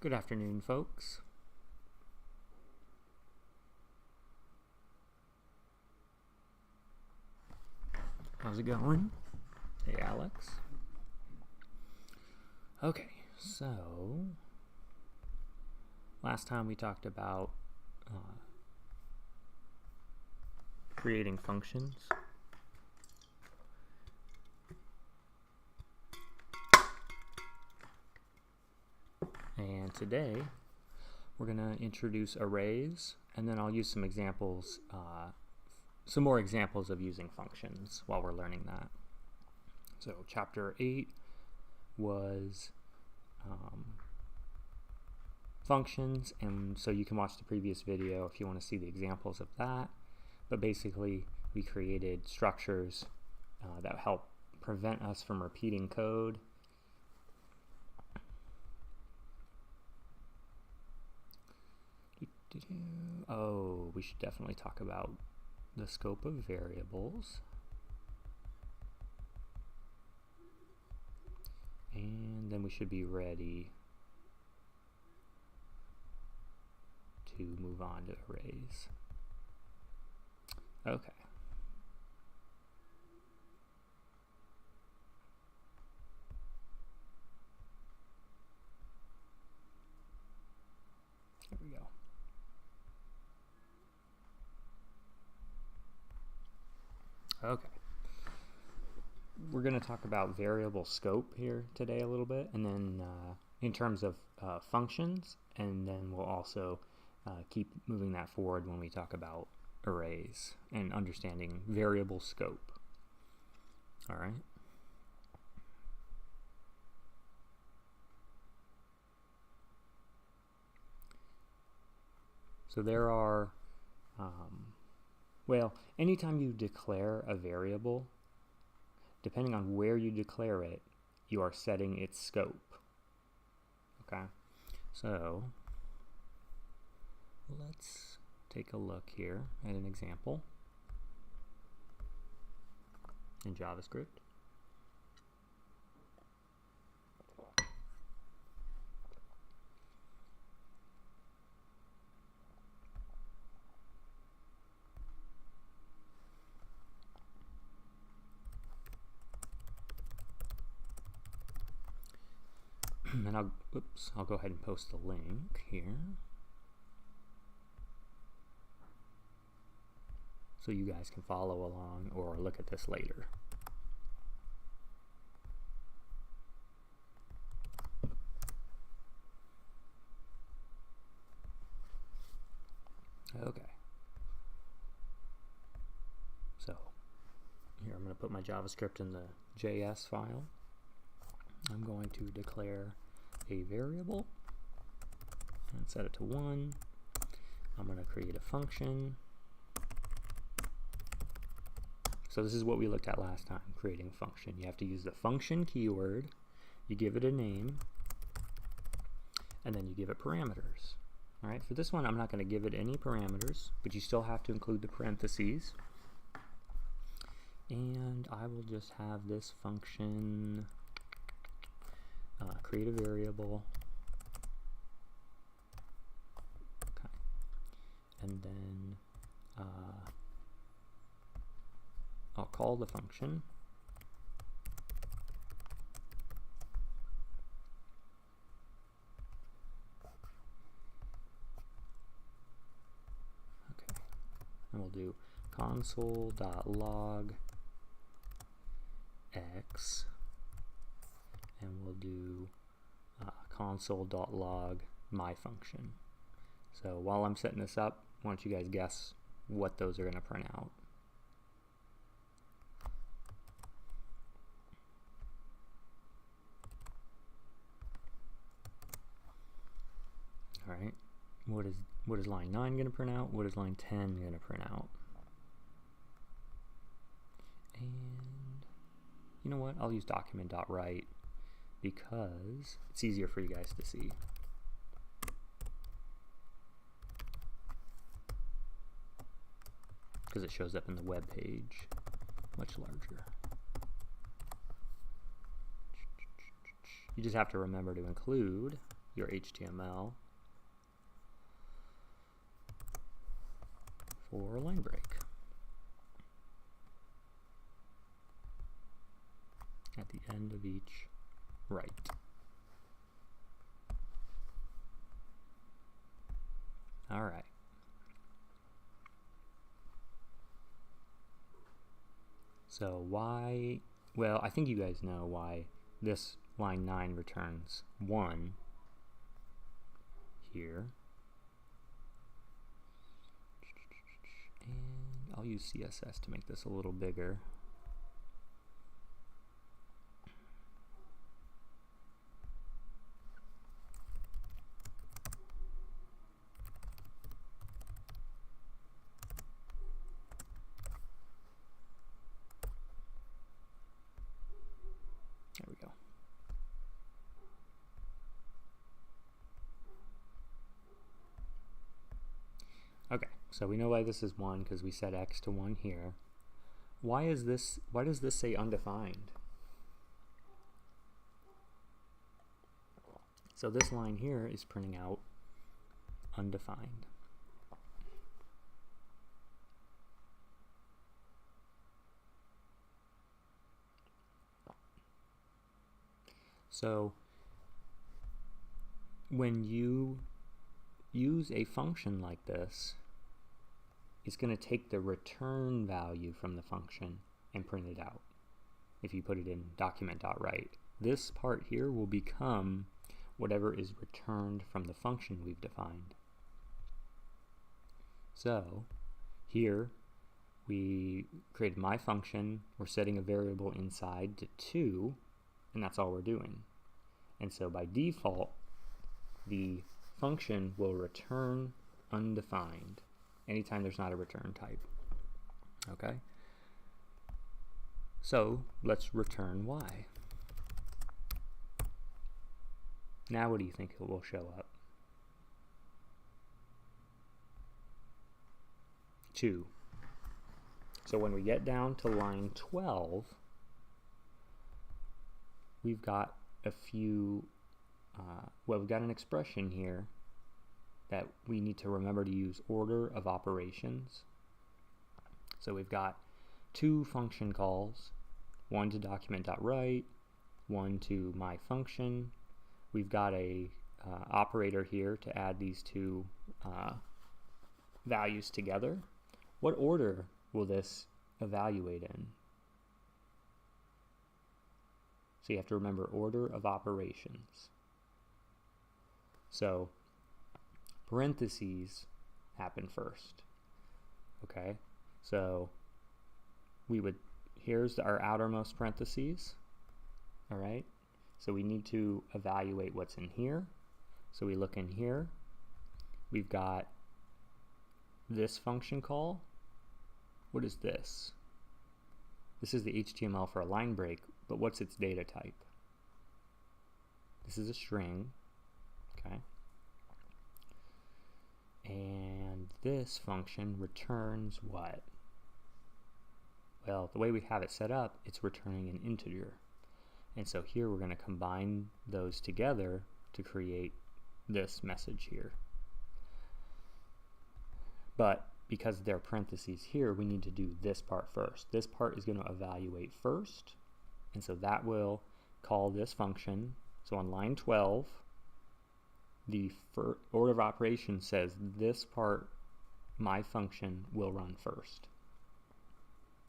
Good afternoon, folks. How's it going? Hey, Alex. Okay, so last time we talked about creating functions. And today we're going to introduce arrays, and then I'll use some examples, some more examples of using functions while we're learning that. So chapter 8 was functions, and so you can watch the previous video if you want to see the examples of that. But basically we created structures that help prevent us from repeating code. Oh, we should definitely talk about the scope of variables. And then we should be ready to move on to arrays. Okay. There we go. Okay. We're going to talk about variable scope here today a little bit, and then in terms of functions, and then we'll also keep moving that forward when we talk about arrays and understanding variable scope. All right. So there are, well, anytime you declare a variable, depending on where you declare it, you are setting its scope. Okay, so let's take a look here at an example in JavaScript. And I'll go ahead and post the link here so you guys can follow along or look at this later. Okay. So here I'm going to put my JavaScript in the JS file. I'm going to declare a variable and set it to 1. I'm going to create a function. So this is what we looked at last time, creating a function. You have to use the function keyword, you give it a name, and then you give it parameters. All right, for this one I'm not going to give it any parameters, but you still have to include the parentheses. And I will just have this function create a variable, okay, and then I'll call the function, okay, and we'll do console.log x, and we'll do console.log my function. So while I'm setting this up, why don't you guys guess what those are going to print out? All right, what is line 9 going to print out? What is line 10 going to print out? And you know what? I'll use document.write because it's easier for you guys to see. Because it shows up in the web page much larger. You just have to remember to include your HTML for line break. At the end of each write. All right. So why, well, I think you guys know why this line 9 returns 1 here. And I'll use CSS to make this a little bigger. There we go. Okay, so we know why this is 1 because we set x to 1 here. Why does this say undefined? So this line here is printing out undefined. So when you use a function like this, it's going to take the return value from the function and print it out. If you put it in document.write, this part here will become whatever is returned from the function we've defined. So here we created my function, we're setting a variable inside to 2, and that's all we're doing. And so by default, the function will return undefined anytime there's not a return type. Okay? So let's return y. Now what do you think it will show up? 2. So when we get down to line 12, we've got a few, well, we've got an expression here that we need to remember to use order of operations. So we've got 2 function calls, one to document.write, one to my function. We've got a operator here to add these 2 values together. What order will this evaluate in? So you have to remember order of operations. So parentheses happen first. Okay, so we would, here's our outermost parentheses. All right, so we need to evaluate what's in here. So we look in here. We've got this function call. What is this? This is the HTML for a line break, but what's its data type? This is a string, okay? And this function returns what? Well, the way we have it set up, it's returning an integer. And so here we're going to combine those together to create this message here. But because there are parentheses here, we need to do this part first. This part is going to evaluate first, and so that will call this function. So on line 12, the order of operations says this part, my function, will run first.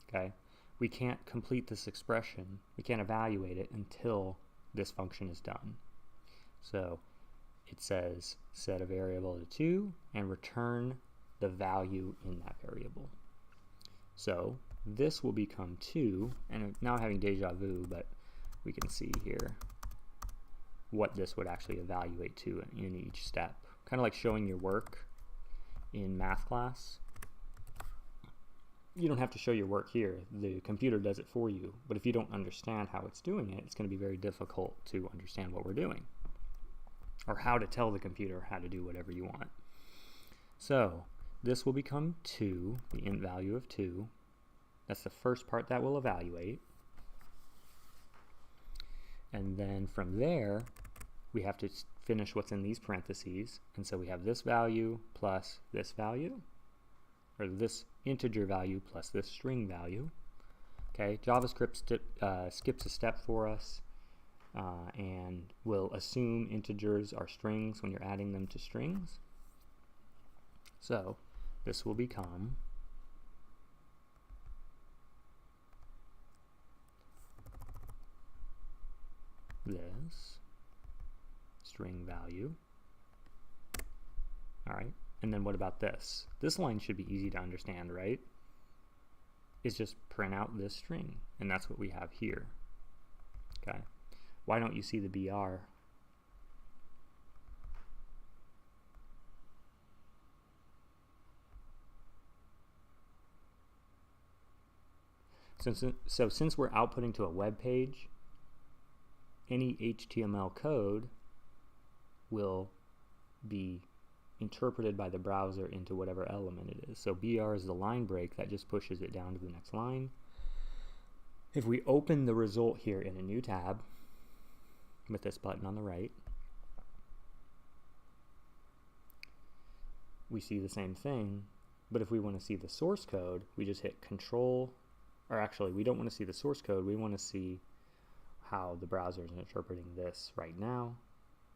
Okay? We can't complete this expression, we can't evaluate it until this function is done. So it says set a variable to 2 and return the value in that variable. So this will become 2, and now I'm having deja vu, but we can see here what this would actually evaluate to in each step. Kind of like showing your work in math class. You don't have to show your work here. The computer does it for you. But if you don't understand how it's doing it, it's going to be very difficult to understand what we're doing, or how to tell the computer how to do whatever you want. So this will become 2, the int value of 2. That's the first part that will evaluate. And then from there, we have to finish what's in these parentheses. And so we have this value plus this value, or this integer value plus this string value. Okay, JavaScript skips a step for us and will assume integers are strings when you're adding them to strings. So this will become this string value. All right, and then what about this? This line should be easy to understand, right? It's just print out this string, and that's what we have here. Okay, why don't you see the BR? Since we're outputting to a web page, any HTML code will be interpreted by the browser into whatever element it is. So BR is the line break that just pushes it down to the next line. If we open the result here in a new tab with this button on the right, we see the same thing, but if we want to see the source code, we just hit Control, or actually we don't want to see the source code, we want to see how the browser is interpreting this right now.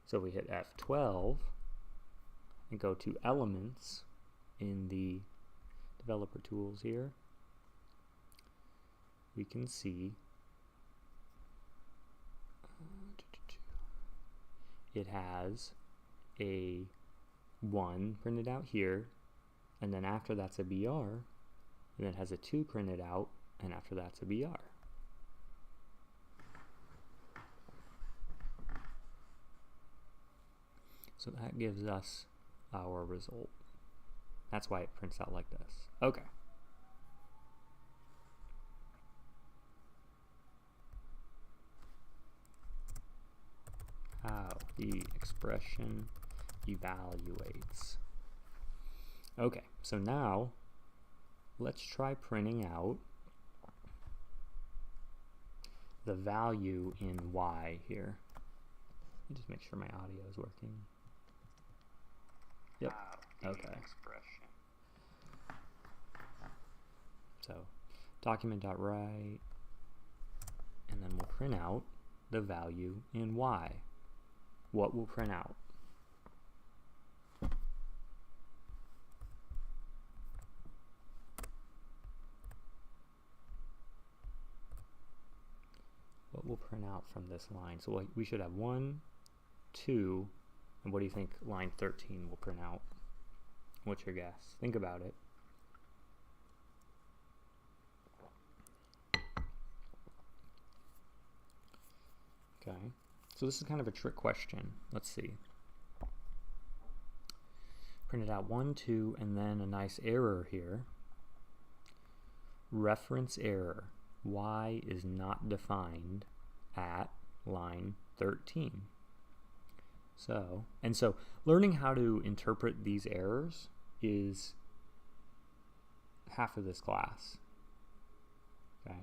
So we hit F12 and go to Elements in the developer tools here. We can see it has a 1 printed out here, and then after that's a BR, and then it has a 2 printed out, and after that's a BR. So that gives us our result. That's why it prints out like this. Okay. How the expression evaluates. Okay, so now let's try printing out the value in y here. Let me just make sure my audio is working. Yep. Okay. So document.write, and then we'll print out the value in y. What will print out? What will print out from this line? So we should have 1, 2, and what do you think line 13 will print out? What's your guess? Think about it. Okay, so this is kind of a trick question. Let's see. Printed out 1, 2, and then a nice error here. Reference error. Y is not defined at line 13. So learning how to interpret these errors is half of this class. Okay,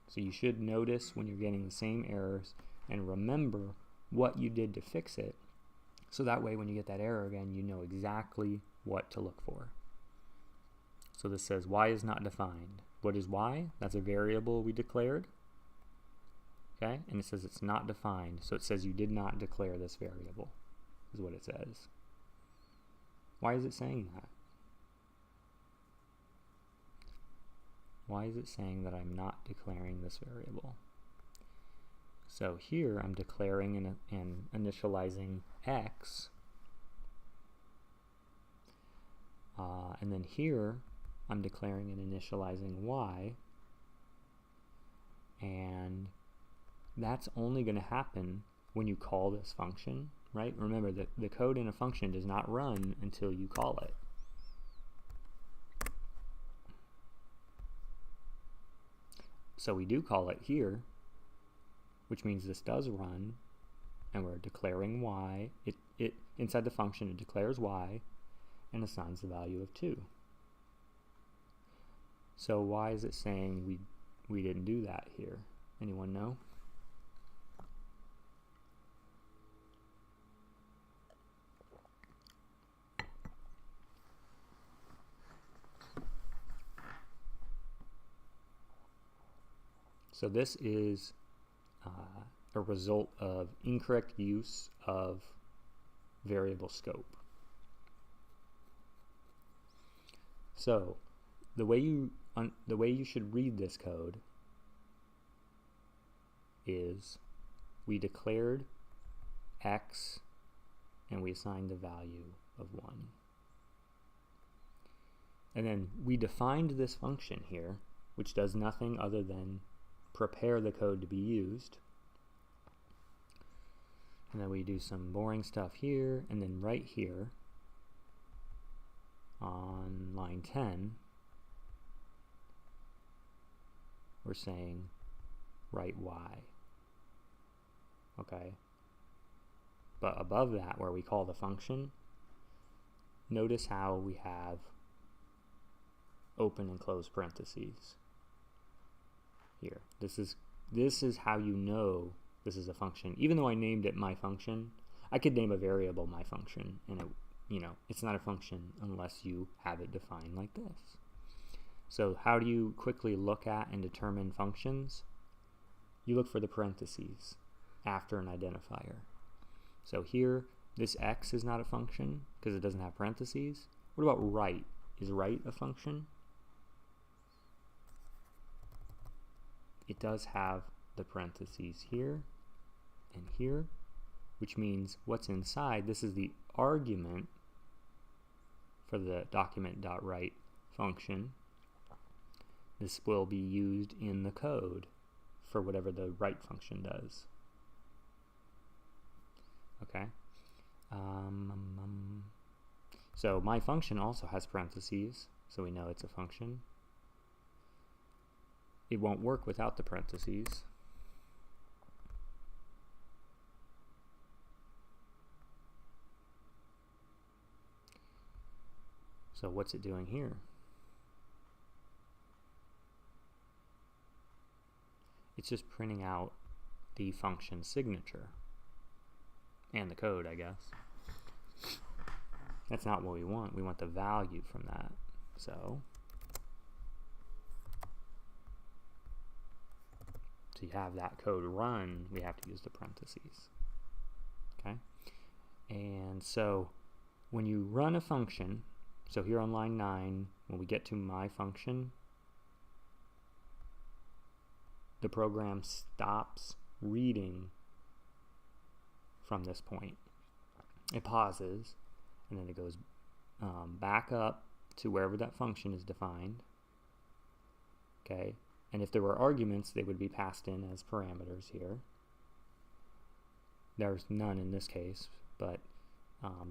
so you should notice when you're getting the same errors and remember what you did to fix it, so that way when you get that error again, you know exactly what to look for. So this says y is not defined. What is y? That's a variable we declared. Okay, and it says it's not defined, so it says you did not declare this variable, is what it says. Why is it saying that? Why is it saying that I'm not declaring this variable? So here I'm declaring and initializing x, and then here I'm declaring and initializing y, and that's only going to happen when you call this function, right? Remember that the code in a function does not run until you call it. So we do call it here, which means this does run, and we're declaring y. It inside the function it declares y and assigns the value of 2. So why is it saying we didn't do that here? Anyone know? So this is a result of incorrect use of variable scope. So the way you should read this code is we declared x and we assigned the value of 1. And then we defined this function here, which does nothing other than prepare the code to be used. And then we do some boring stuff here, and then right here on line 10, we're saying write y. Okay? But above that, where we call the function, notice how we have open and close parentheses here. This is how you know this is a function. Even though I named it my function, I could name a variable my function, and it's not a function unless you have it defined like this. So how do you quickly look at and determine functions? You look for the parentheses after an identifier. So here, this x is not a function because it doesn't have parentheses. What about right? Is right a function? It does have the parentheses here and here, which means what's inside, this is the argument for the document.write function. This will be used in the code for whatever the write function does. Okay. So my function also has parentheses, so we know it's a function. It won't work without the parentheses. So what's it doing here? It's just printing out the function signature and the code, I guess. That's not what we want. We want the value from that. So to have that code run, we have to use the parentheses. Okay? And so when you run a function, so here on line 9, when we get to my function, the program stops reading from this point. It pauses, and then it goes back up to wherever that function is defined. Okay, and if there were arguments, they would be passed in as parameters here. There's none in this case, but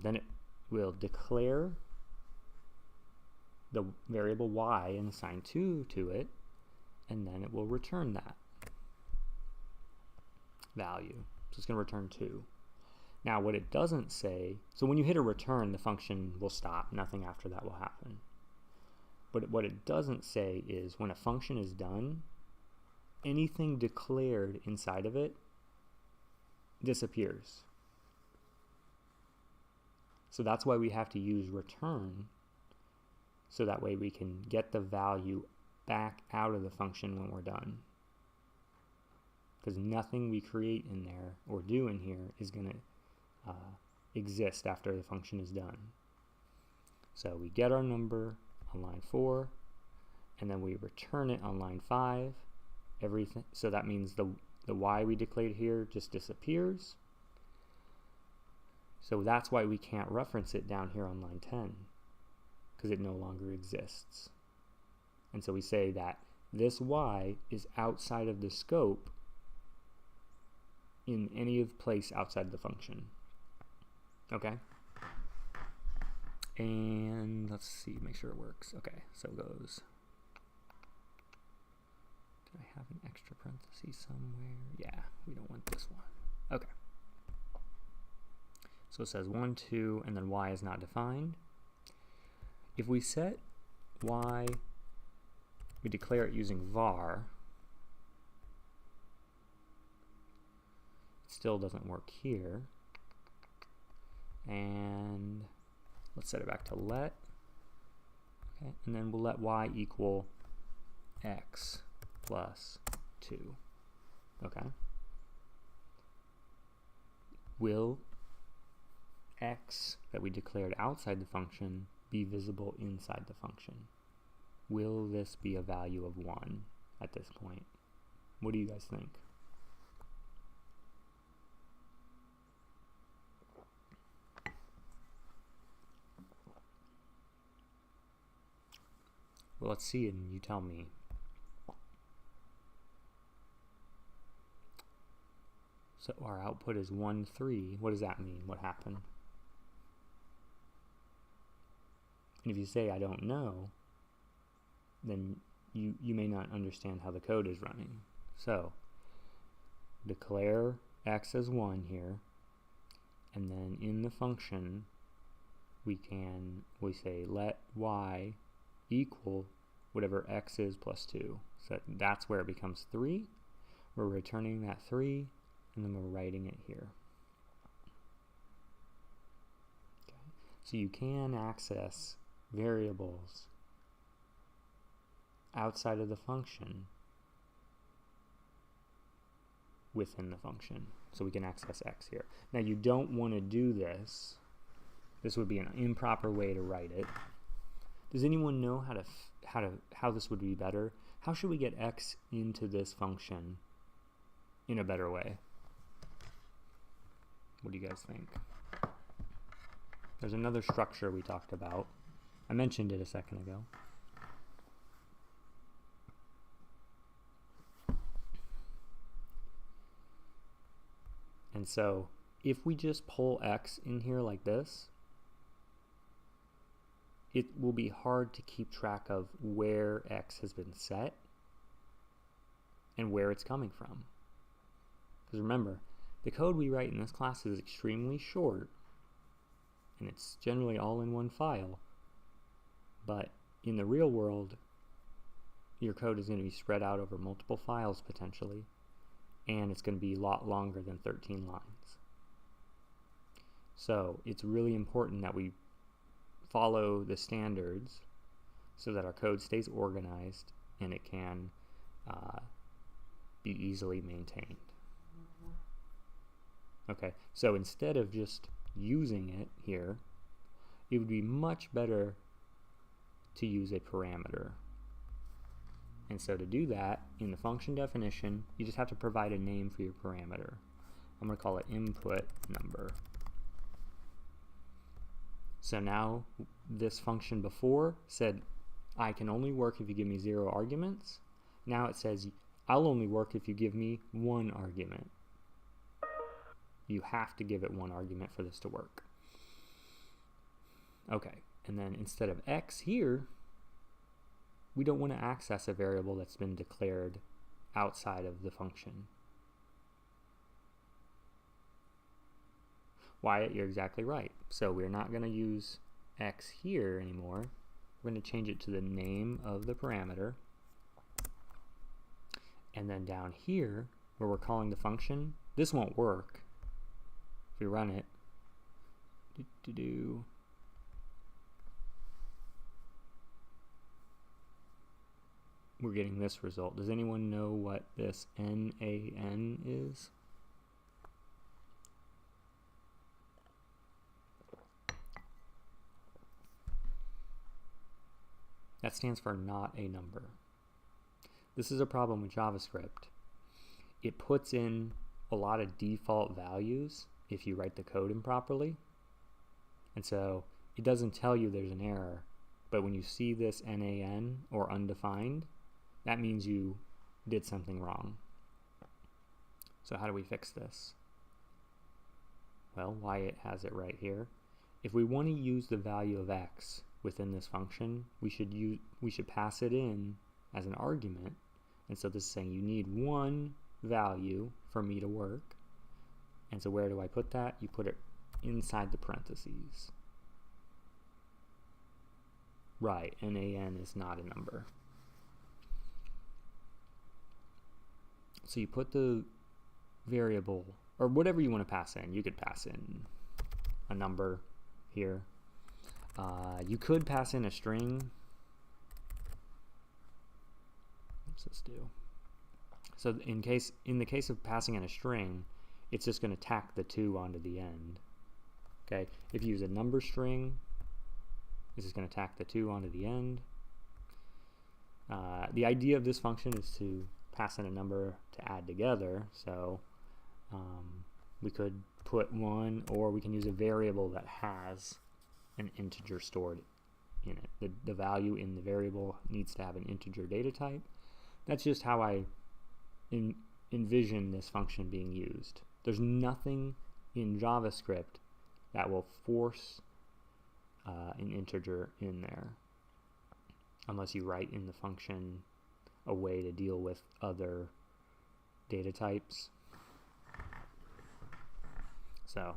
then it will declare the variable y and assign 2 to it, and then it will return that value. So it's going to return 2. Now what it doesn't say, so when you hit a return, the function will stop. Nothing after that will happen. But what it doesn't say is when a function is done, anything declared inside of it disappears. So that's why we have to use return, so that way we can get the value back out of the function when we're done. Because nothing we create in there or do in here is going to exist after the function is done. So we get our number on line 4, and then we return it on line 5. Everything. So that means the y we declared here just disappears. So that's why we can't reference it down here on line 10, because it no longer exists. And so we say that this y is outside of the scope in any place outside the function. Okay? And let's see, make sure it works. Okay, so it goes. Did I have an extra parenthesis somewhere? Yeah, we don't want this one. Okay. So it says 1, 2, and then y is not defined. If we set y, we declare it using var, it still doesn't work here. And let's set it back to let. Okay, and then we'll let y equal x plus 2. Okay. Will x that we declared outside the function be visible inside the function? Will this be a value of 1 at this point? What do you guys think? Well, let's see, and you tell me. So our output is 1, 3. What does that mean? What happened? And if you say, I don't know, then you may not understand how the code is running. So declare x as 1 here, and then in the function we say let y equal whatever x is plus 2. So that's where it becomes 3. We're returning that 3, and then we're writing it here. Okay. So you can access variables outside of the function within the function. So we can access x here. Now you don't want to do this. This would be an improper way to write it. Does anyone know how this would be better? How should we get x into this function in a better way? What do you guys think? There's another structure we talked about. I mentioned it a second ago. And so if we just pull x in here like this, it will be hard to keep track of where x has been set and where it's coming from. Because remember, the code we write in this class is extremely short, and it's generally all in one file. But in the real world, your code is going to be spread out over multiple files potentially, and it's going to be a lot longer than 13 lines. So it's really important that we follow the standards so that our code stays organized and it can be easily maintained. Okay, so instead of just using it here, it would be much better to use a parameter. And so to do that, in the function definition, you just have to provide a name for your parameter. I'm going to call it input number. So now this function before said I can only work if you give me 0 arguments. Now it says I'll only work if you give me 1 argument. You have to give it 1 argument for this to work. Okay, and then instead of x here, we don't want to access a variable that's been declared outside of the function. Wyatt, you're exactly right. So we're not going to use x here anymore. We're going to change it to the name of the parameter. And then down here, where we're calling the function, this won't work. If we run it, we're getting this result. Does anyone know what this NaN is? That stands for not a number. This is a problem with JavaScript. It puts in a lot of default values if you write the code improperly. And so it doesn't tell you there's an error, but when you see this NaN or undefined, that means you did something wrong. So how do we fix this? Well, Wyatt has it right here. If we want to use the value of x within this function, we should pass it in as an argument. And so this is saying you need 1 value for me to work. And so where do I put that? You put it inside the parentheses. Right, NaN is not a number. So you put the variable, or whatever you want to pass in. You could pass in a number here. You could pass in a string. What's this do? So in the case of passing in a string, it's just going to tack the 2 onto the end. Okay, if you use a number string, this is going to tack the 2 onto the end. The idea of this function is to pass in a number to add together, so we could put 1, or we can use a variable that has an integer stored in it. The value in the variable needs to have an integer data type. That's just how I envision this function being used. There's nothing in JavaScript that will force an integer in there, unless you write in the function a way to deal with other data types. So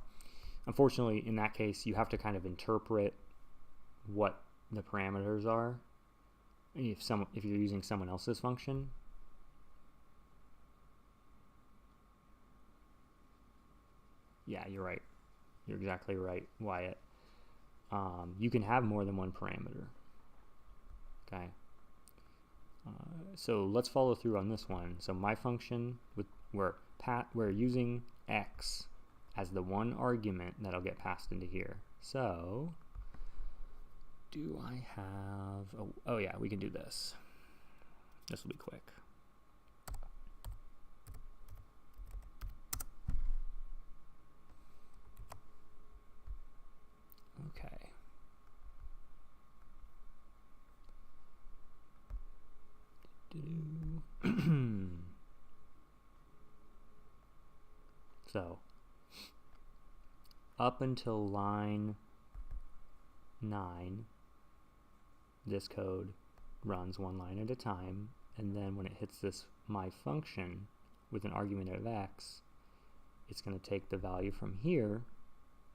unfortunately, in that case, you have to kind of interpret what the parameters are if you're using someone else's function. Yeah, you're right. You're exactly right, Wyatt. You can have more than one parameter. Okay. So let's follow through on this one. So my function, we're using x as the one argument that'll get passed into here. So do I have, oh yeah, we can do this. This will be quick. Okay. So up until line 9, this code runs one line at a time, and then when it hits this my function with an argument of x, it's going to take the value from here,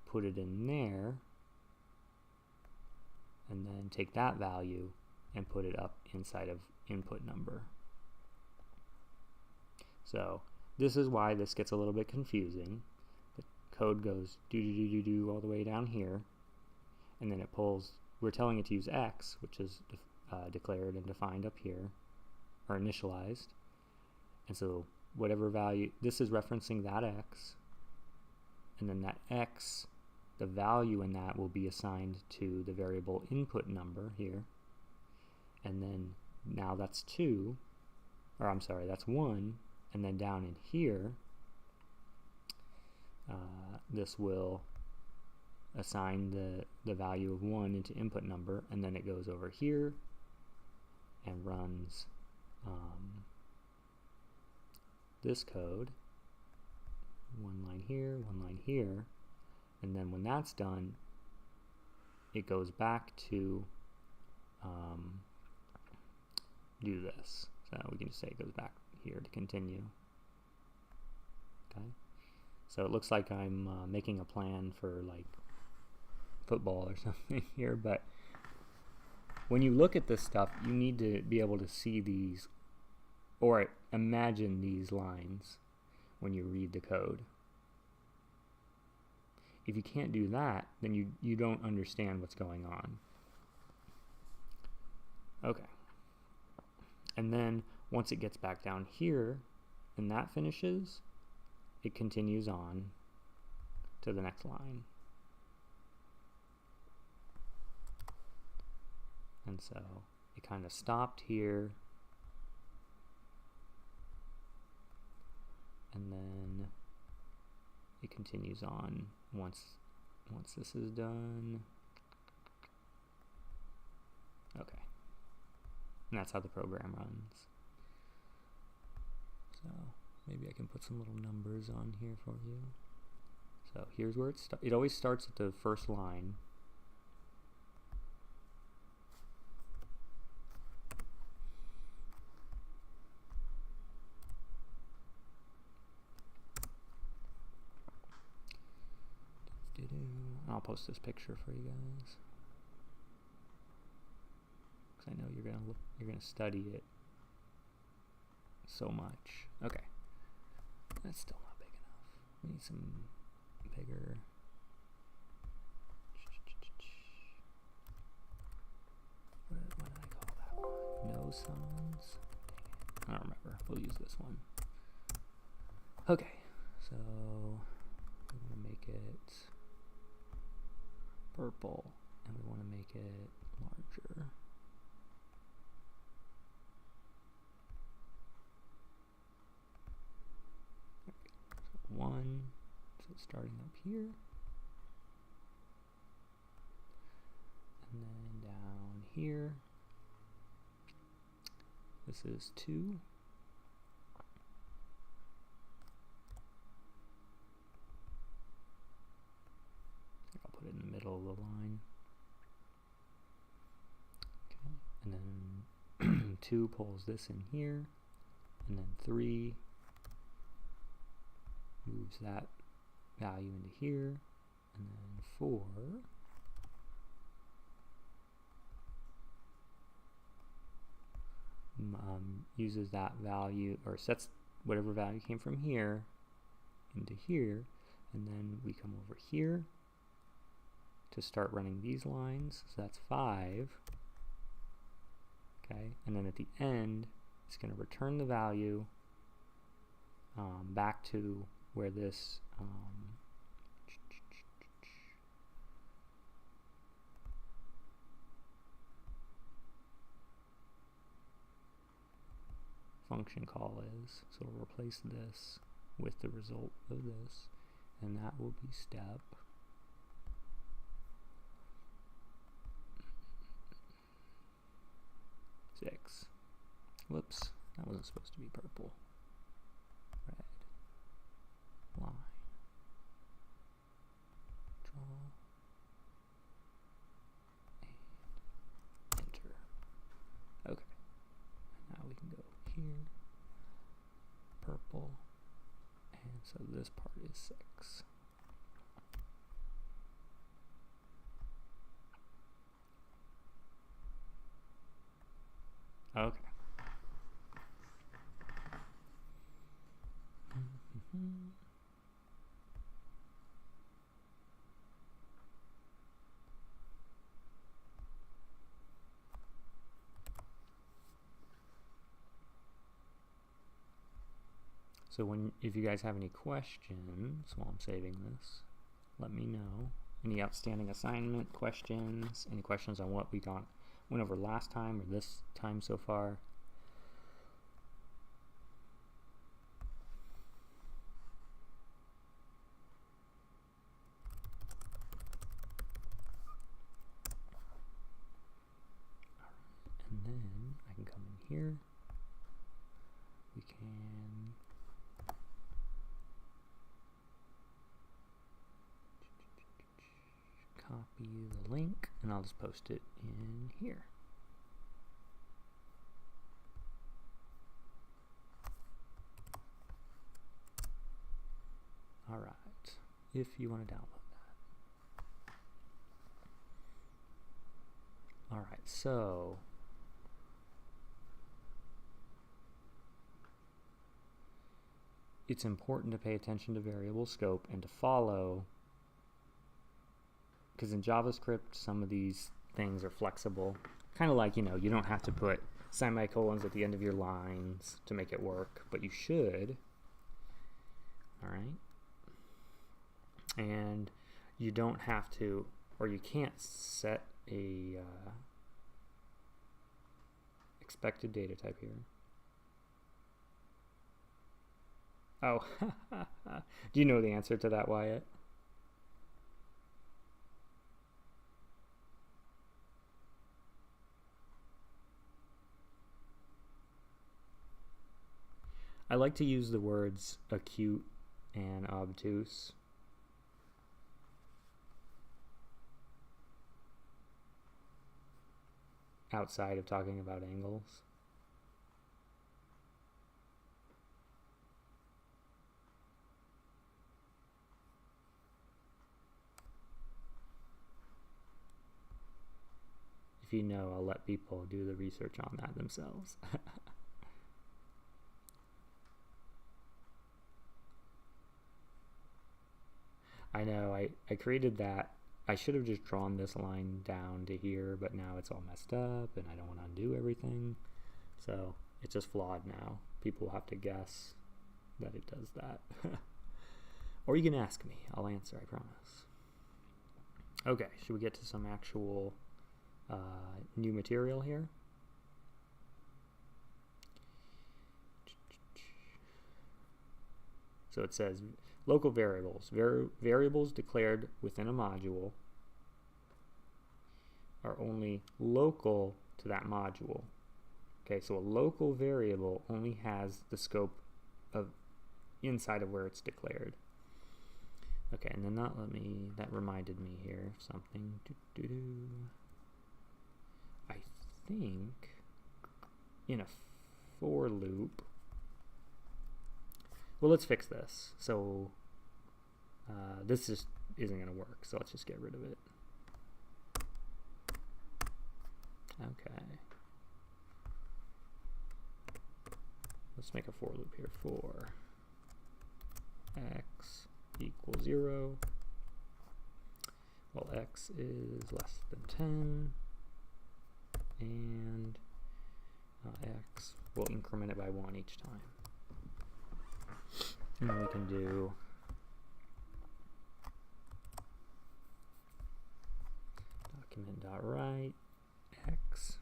put it in there, and then take that value and put it up inside of input number. So this is why this gets a little bit confusing. The code goes do all the way down here, and then it pulls, we're telling it to use x, which is declared and defined up here, or initialized, and so whatever value, this is referencing that x, and then that x, the value in that will be assigned to the variable input number here, and then now that's 2, or I'm sorry, that's 1, and then down in here, this will assign the value of 1 into input number, and then it goes over here and runs this code, one line here, one line here, and then when that's done, it goes back to do this. So we can just say it goes back here to continue. Okay, so it looks like I'm making a plan for like football or something here, but when you look at this stuff, you need to be able to see these or imagine these lines when you read the code. If you can't do that, then you don't understand what's going on. Okay. And then once it gets back down here and that finishes, it continues on to the next line. And so it kind of stopped here, and then it continues on once this is done. Okay. And that's how the program runs. So maybe I can put some little numbers on here for you. So here's where it always starts at the first line. I'll post this picture for you guys, because I know you're gonna study it so much. Okay, that's still not big enough. We need some bigger. What did I call that one? No sums? I don't remember. We'll use this one. Okay, so we want to make it purple, and we want to make it larger. Okay, so 1, so it's starting up here. And then down here, this is 2. I'll put it in the middle of the line. Okay, and then 2 pulls this in here, and then 3 moves that value into here, and then 4 uses that value, or sets whatever value came from here into here, and then we come over here to start running these lines, so that's 5. Okay, and then at the end it's going to return the value back to where this function call is. So we'll replace this with the result of this, and that will be step 6. Whoops, that wasn't supposed to be purple. Red line. Draw and enter. Okay. Now we can go here, purple, and so this part is 6. Okay. So if you guys have any questions while I'm saving this, let me know. Any outstanding assignment questions, any questions on what we went over last time or this time so far. And then I can come in here. We can copy the link, and I'll just post it in here. All right, if you want to download that. All right, so it's important to pay attention to variable scope and to follow, because in JavaScript some of these things are flexible, kind of like, you don't have to put semicolons at the end of your lines to make it work, but you should. All right, and you don't have to, or you can't set a expected data type here. Oh, do you know the answer to that, Wyatt? I like to use the words acute and obtuse. Outside of talking about angles. If you know, I'll let people do the research on that themselves. I know, I created that. I should have just drawn this line down to here, but now it's all messed up and I don't want to undo everything. So it's just flawed now. People will have to guess that it does that. Or you can ask me. I'll answer, I promise. Okay, should we get to some actual new material here? So it says local variables. Variables declared within a module are only local to that module. Okay, so a local variable only has the scope of inside of where it's declared. Okay, and then that reminded me here of something. I think in a for loop, well, let's fix this. So this just isn't going to work, so let's just get rid of it. Okay. Let's make a for loop here. For x equals 0, well, x is less than 10, and x, we'll increment it by 1 each time. And then we can do document.write x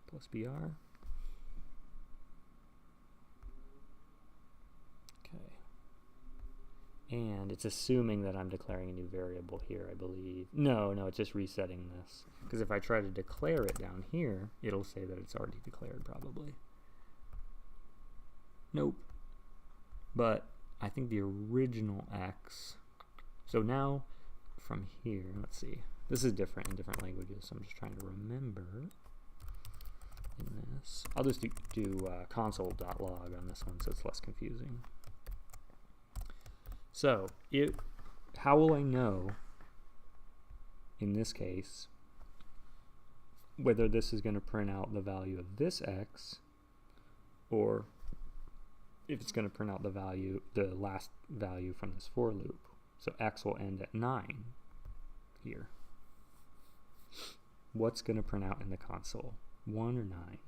plus br. Okay. And it's assuming that I'm declaring a new variable here, I believe. No, it's just resetting this. Because if I try to declare it down here, it'll say that it's already declared probably. Nope. But I think the original x, so now from here, let's see. This is different in different languages, so I'm just trying to remember in this. I'll just do console.log on this one so it's less confusing. So, how will I know, in this case, whether this is going to print out the value of this x, or if it's going to print out the last value from this for loop? So x will end at 9 here. What's going to print out in the console? 1 or 9?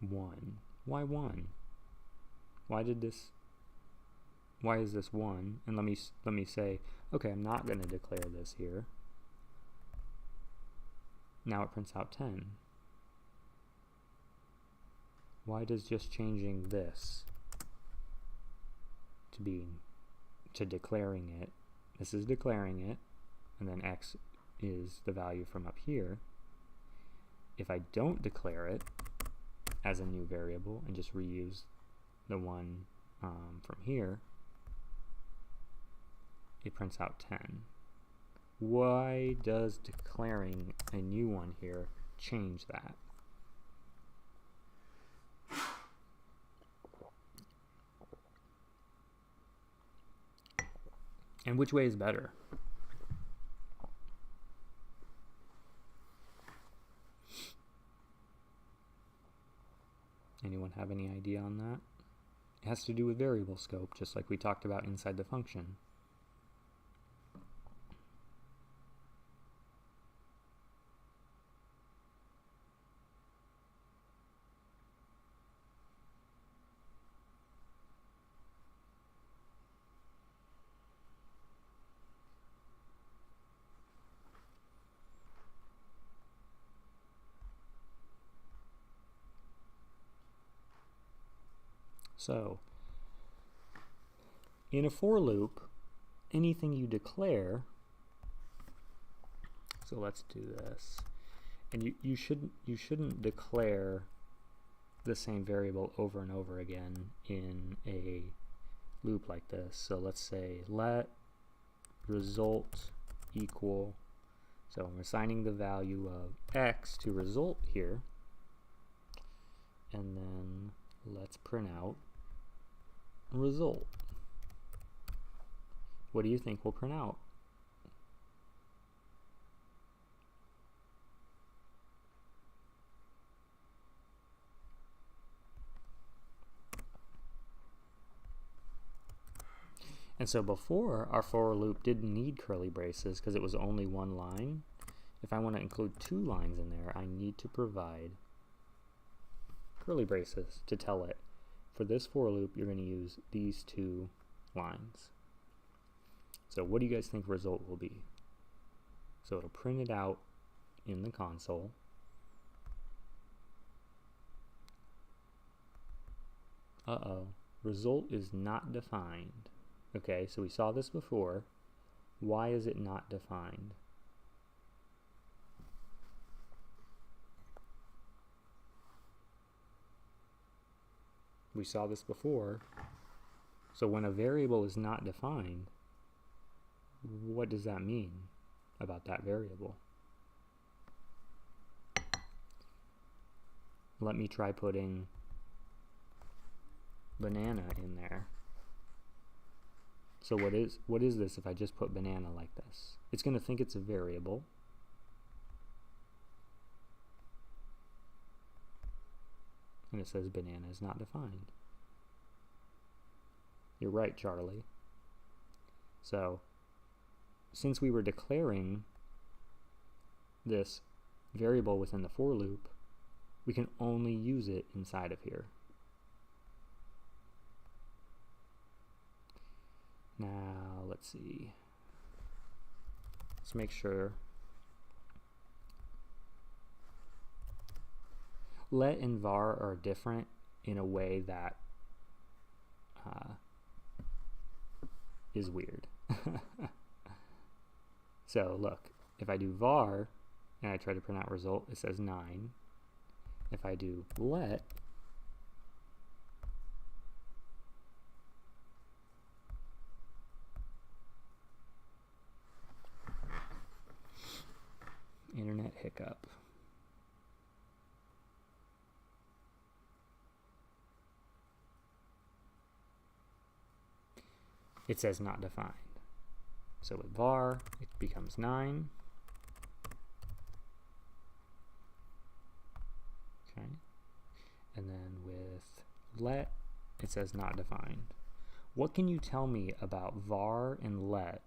1. Why 1? Why is this 1? And let me say, okay, I'm not going to declare this here. Now it prints out 10. Why does just changing this to declaring it, this is declaring it, and then x is the value from up here. If I don't declare it as a new variable and just reuse the one from here, it prints out 10. Why does declaring a new one here change that? And which way is better? Anyone have any idea on that? It has to do with variable scope, just like we talked about inside the function. So, in a for loop, anything you declare, so let's do this, and you shouldn't declare the same variable over and over again in a loop like this. So let's say let result equal, so I'm assigning the value of x to result here, and then let's print out result. What do you think will print out? And so before, our for loop didn't need curly braces because it was only one line. If I want to include 2 lines in there, I need to provide curly braces to tell it, for this for loop, you're going to use these 2 lines. So what do you guys think result will be? So it'll print it out in the console. Uh-oh, result is not defined. Okay, so we saw this before. Why is it not defined? We saw this before. So when a variable is not defined, what does that mean about that variable? Let me try putting banana in there. So what is this if I just put banana like this? It's going to think it's a variable. And it says banana is not defined. You're right, Charlie. So since we were declaring this variable within the for loop, we can only use it inside of here. Now, let's see. Let's make sure. Let and var are different in a way that is weird. So look, if I do var and I try to print out result, it says 9. If I do let, internet hiccup. It says not defined. So with var, it becomes 9. Okay. And then with let, it says not defined. What can you tell me about var and let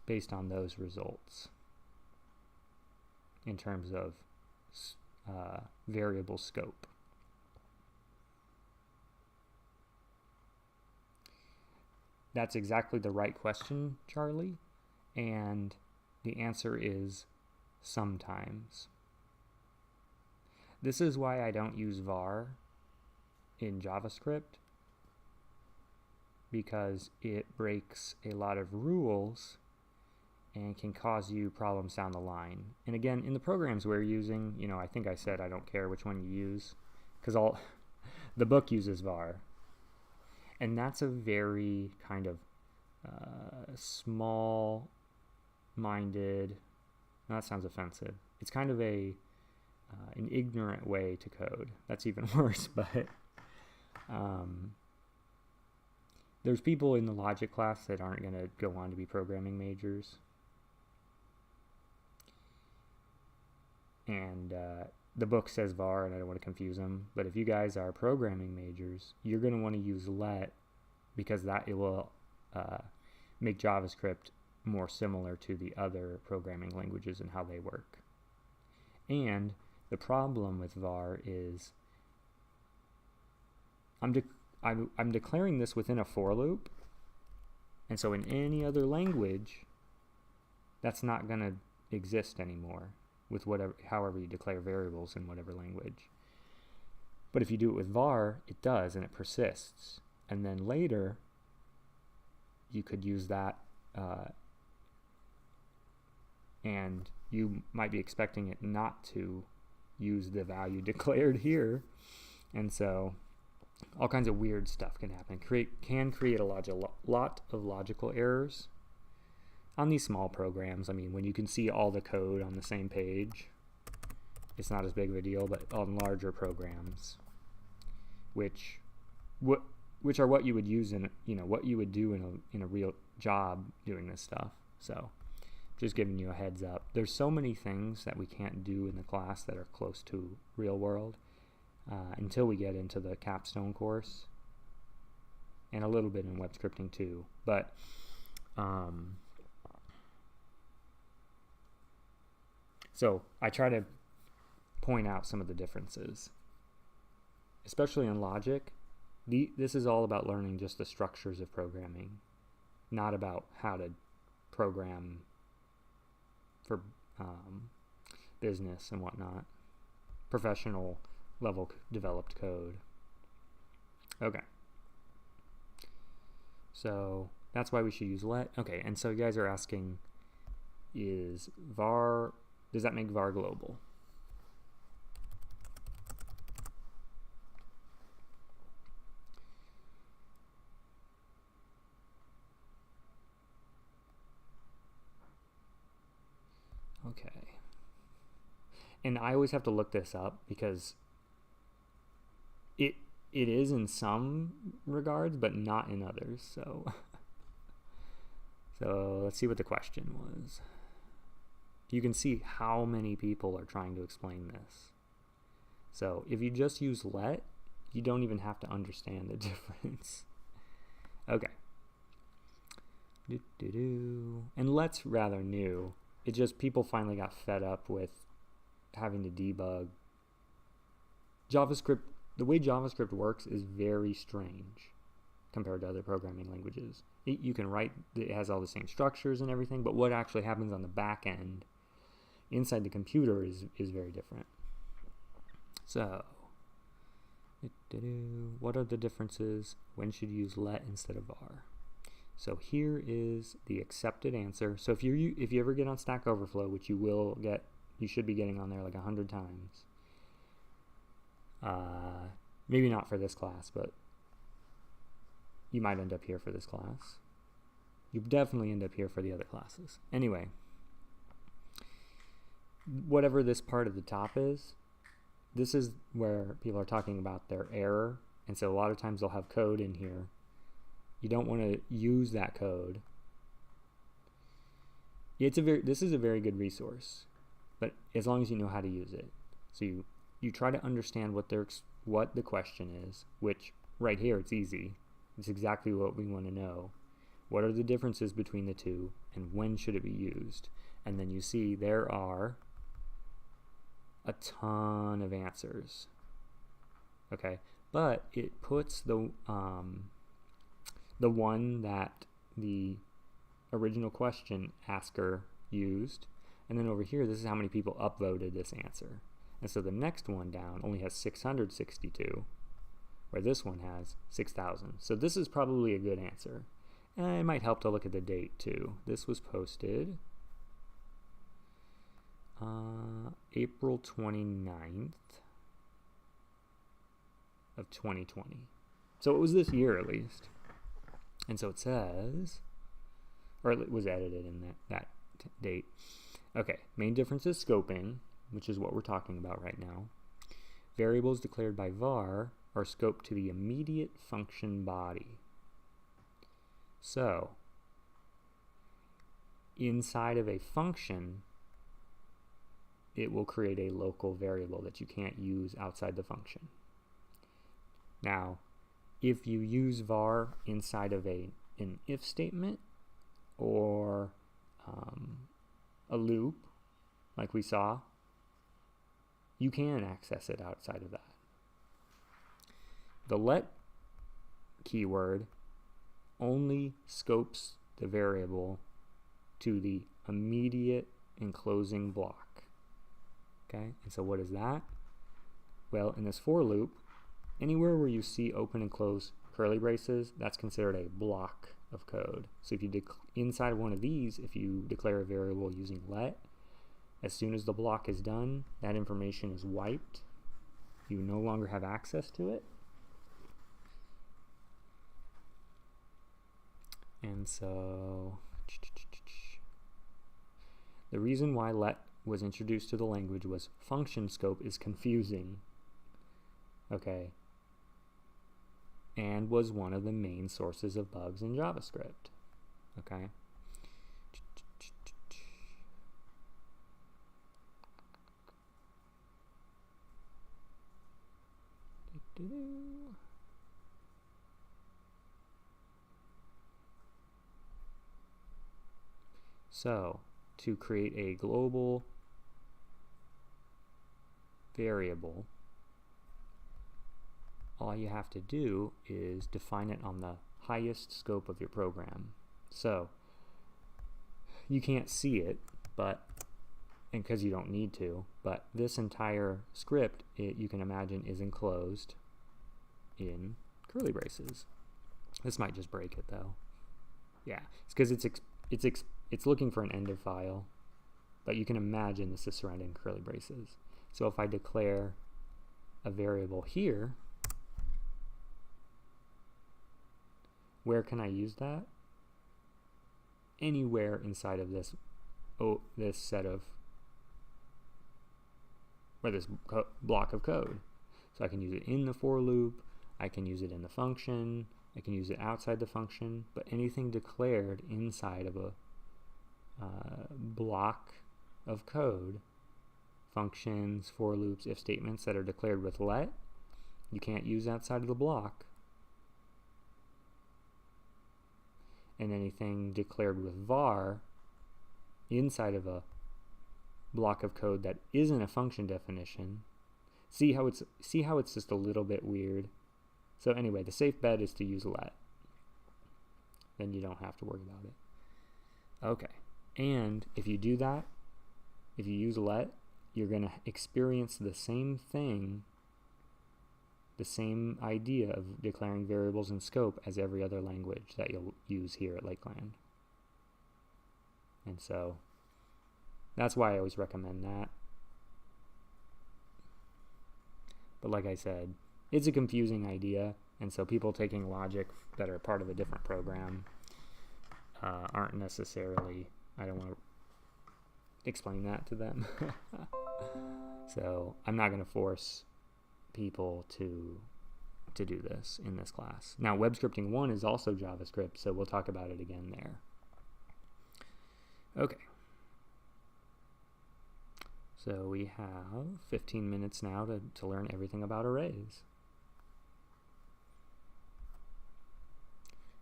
based on those results in terms of variable scope? That's exactly the right question, Charlie, and the answer is sometimes. This is why I don't use var in JavaScript, because it breaks a lot of rules and can cause you problems down the line. And again, in the programs we're using, you know, I think I said I don't care which one you use, because the book uses var. And that's a very kind of small-minded, that sounds offensive. It's kind of an ignorant way to code. That's even worse, but there's people in the logic class that aren't going to go on to be programming majors. And the book says var, and I don't want to confuse them, but if you guys are programming majors, you're going to want to use let, because that it will make JavaScript more similar to the other programming languages and how they work. And the problem with var is I'm declaring this within a for loop, and so in any other language, that's not going to exist anymore with however you declare variables in whatever language. But if you do it with var, it does, and it persists. And then later, you could use that, and you might be expecting it not to use the value declared here. And so all kinds of weird stuff can happen. Can create a lot of logical errors on these small programs. I mean, when you can see all the code on the same page, it's not as big of a deal, but on larger programs, which are what you would use in, you know, what you would do in a real job doing this stuff. So just giving you a heads up. There's so many things that we can't do in the class that are close to real world, until we get into the capstone course, and a little bit in web scripting too. But so I try to point out some of the differences, especially in logic. This is all about learning just the structures of programming, not about how to program for business and whatnot, professional level developed code. Okay, so that's why we should use let. Okay, and so you guys are asking, is var, does that make var global? Okay. And I always have to look this up because it is in some regards, but not in others. So let's see what the question was. You can see how many people are trying to explain this. So if you just use let, you don't even have to understand the difference. Okay. And let's rather new. It just, people finally got fed up with having to debug. JavaScript, the way JavaScript works is very strange compared to other programming languages. You can write, it has all the same structures and everything, but what actually happens on the back end inside the computer is very different. So, what are the differences? When should you use let instead of var? So here is the accepted answer. So if you ever get on Stack Overflow, which you will get, you should be getting on there like 100 times. Maybe not for this class, but you might end up here for this class. You definitely end up here for the other classes. Anyway, whatever this part of the top is, this is where people are talking about their error. And so a lot of times they'll have code in here. You don't want to use that code. This is a very good resource, but as long as you know how to use it. So you try to understand what the question is, which right here it's easy. It's exactly what we want to know. What are the differences between the two, and when should it be used? And then you see there are a ton of answers. Okay, but it puts the one that the original question asker used, and then over here this is how many people upvoted this answer. And so the next one down only has 662, where this one has 6,000. So this is probably a good answer. And it might help to look at the date too. This was posted April 29th of 2020. So it was this year at least. And so it says, or it was edited in that date. Okay, main difference is scoping, which is what we're talking about right now. Variables declared by var are scoped to the immediate function body. So, inside of a function, it will create a local variable that you can't use outside the function. Now, if you use var inside of an if statement or a loop, like we saw, you can access it outside of that. The let keyword only scopes the variable to the immediate enclosing block. Okay, and so what is that? Well, in this for loop, anywhere where you see open and close curly braces, that's considered a block of code. So if you inside one of these, if you declare a variable using let, as soon as the block is done, that information is wiped. You no longer have access to it. And so the reason why let was introduced to the language was function scope is confusing. Okay. And was one of the main sources of bugs in JavaScript. Okay. So to create a global variable, all you have to do is define it on the highest scope of your program. So you can't see it, but, and because you don't need to, but this entire script, you can imagine, is enclosed in curly braces. This might just break it though. Yeah, it's because it's looking for an end of file, but you can imagine this is surrounded in curly braces. So if I declare a variable here, where can I use that? Anywhere inside of this set of, or this block of code. So I can use it in the for loop, I can use it in the function, I can use it outside the function, but anything declared inside of a block of code, functions, for loops, if statements that are declared with let, you can't use outside of the block. And anything declared with var inside of a block of code that isn't a function definition. See how it's just a little bit weird. So anyway, the safe bet is to use let. Then you don't have to worry about it. Okay. And if you do that, if you use let, you're going to experience the same thing, the same idea of declaring variables in scope as every other language that you'll use here at Lakeland. And so that's why I always recommend that. But like I said, it's a confusing idea, and so people taking logic that are part of a different program aren't necessarily, I don't want to explain that to them. So I'm not going to force people to do this in this class. Now, Web Scripting 1 is also JavaScript, so we'll talk about it again there. Okay. So we have 15 minutes now to learn everything about arrays.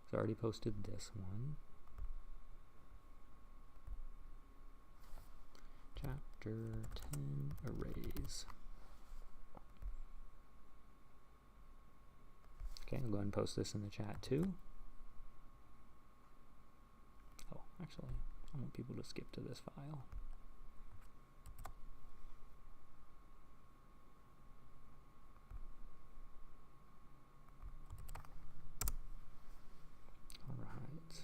So I already posted this one. Chapter 10, arrays. Okay, I'll go ahead and post this in the chat too. Oh, actually, I want people to skip to this file. All right.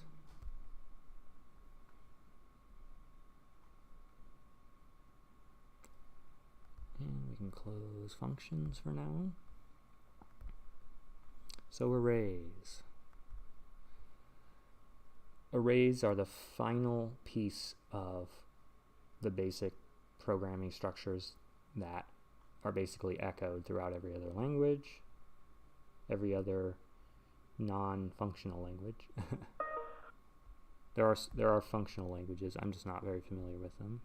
And we can close functions for now. So arrays. Arrays are the final piece of the basic programming structures that are basically echoed throughout every other language, every other non-functional language. There are functional languages, I'm just not very familiar with them.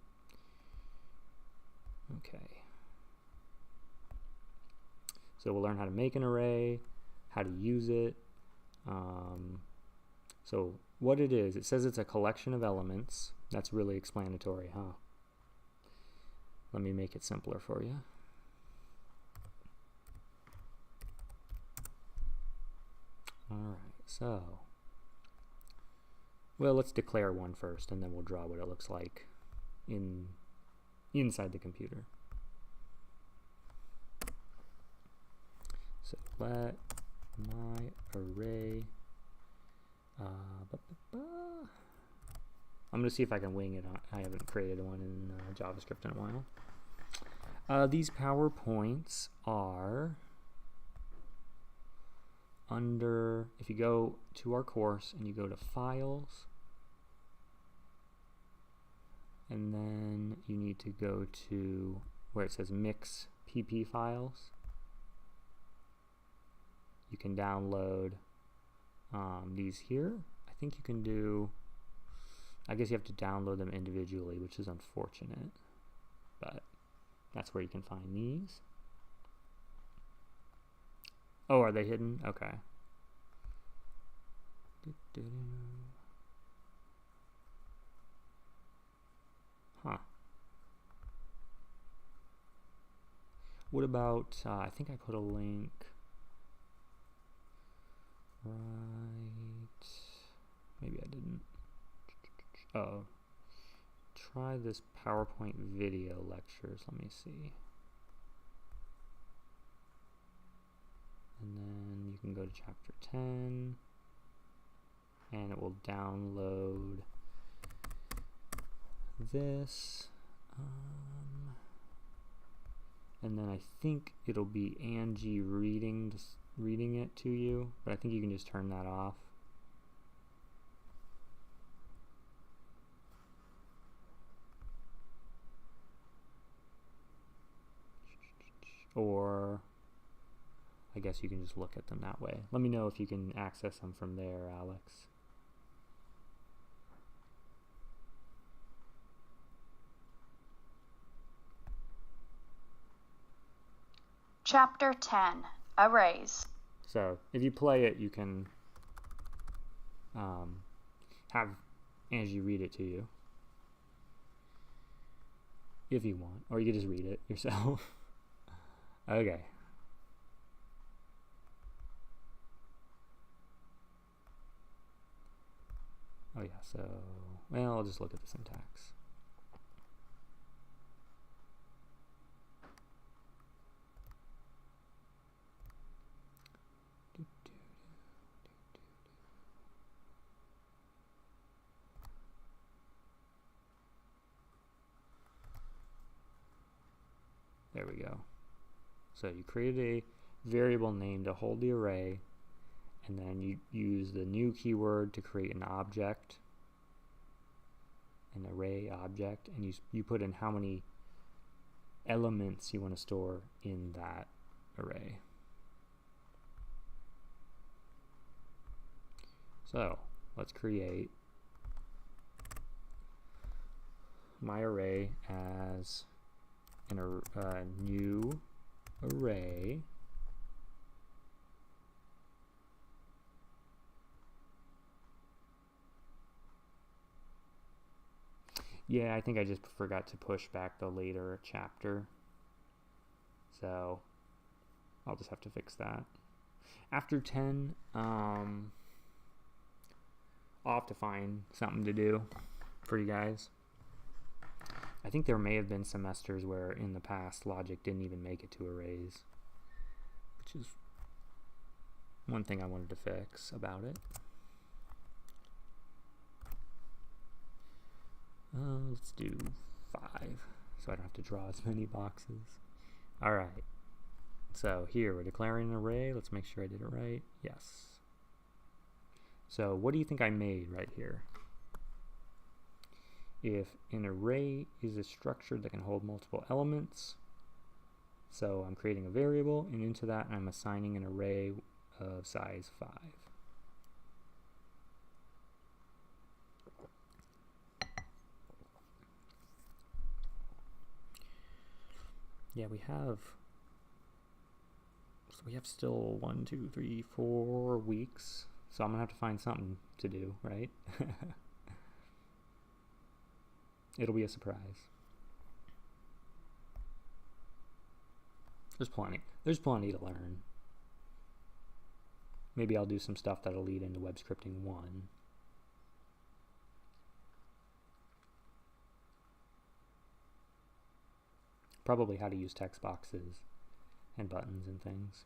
Okay. So we'll learn how to make an array, how to use it. So what it is, it says it's a collection of elements. That's really explanatory, huh? Let me make it simpler for you. Alright, so, well, let's declare one first, and then we'll draw what it looks like inside the computer. So let my array, I'm going to see if I can wing it. I haven't created one in JavaScript in a while. These PowerPoints are under, if you go to our course and you go to Files, and then you need to go to where it says Mix PP Files. You can download these here. I think you can do, I guess you have to download them individually, which is unfortunate, but that's where you can find these. Oh, are they hidden? Okay. what about, I think I put a link right, maybe I didn't. Oh, try this PowerPoint video lectures, let me see. And then you can go to chapter 10 and it will download this. And then I think it'll be Angie reading it to you, but I think you can just turn that off. Or I guess you can just look at them that way. Let me know if you can access them from there, Alex. Chapter 10, Arrays. So if you play it, you can have Angie read it to you if you want, or you can just read it yourself. Okay. Oh yeah, so, well, I'll just look at the syntax. There we go. So you created a variable name to hold the array, and then you use the new keyword to create an object, an array object, and you put in how many elements you want to store in that array. So let's create my array as a new array Yeah, I think I just forgot to push back the later chapter, so I'll just have to fix that. After 10, I'll have to find something to do for you guys. I think there may have been semesters where in the past logic didn't even make it to arrays, which is one thing I wanted to fix about it. Let's do 5 so I don't have to draw as many boxes. Alright, so here we're declaring an array. Let's make sure I did it right. Yes. So what do you think I made right here? If an array is a structure that can hold multiple elements, so I'm creating a variable, and into that I'm assigning an array of size 5. Yeah, we have still 1, 2, 3, 4 weeks, so I'm gonna have to find something to do, right? It'll be a surprise. There's plenty to learn. Maybe I'll do some stuff that'll lead into web scripting 1. Probably how to use text boxes and buttons and things.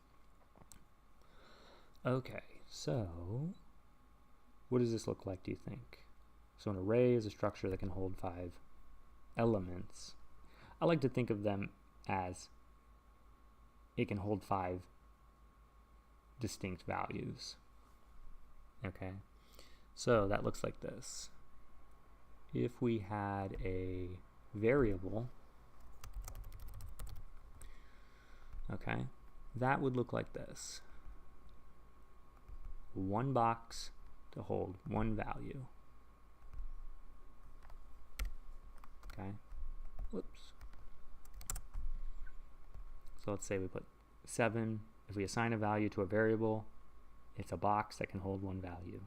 Okay, so what does this look like, do you think? So an array is a structure that can hold 5 elements. I like to think of them as it can hold 5 distinct values. Okay, so that looks like this. If we had a variable, okay, that would look like this. 1 box to hold 1 value. Okay, whoops. So let's say we put 7. If we assign a value to a variable, it's a box that can hold 1 value.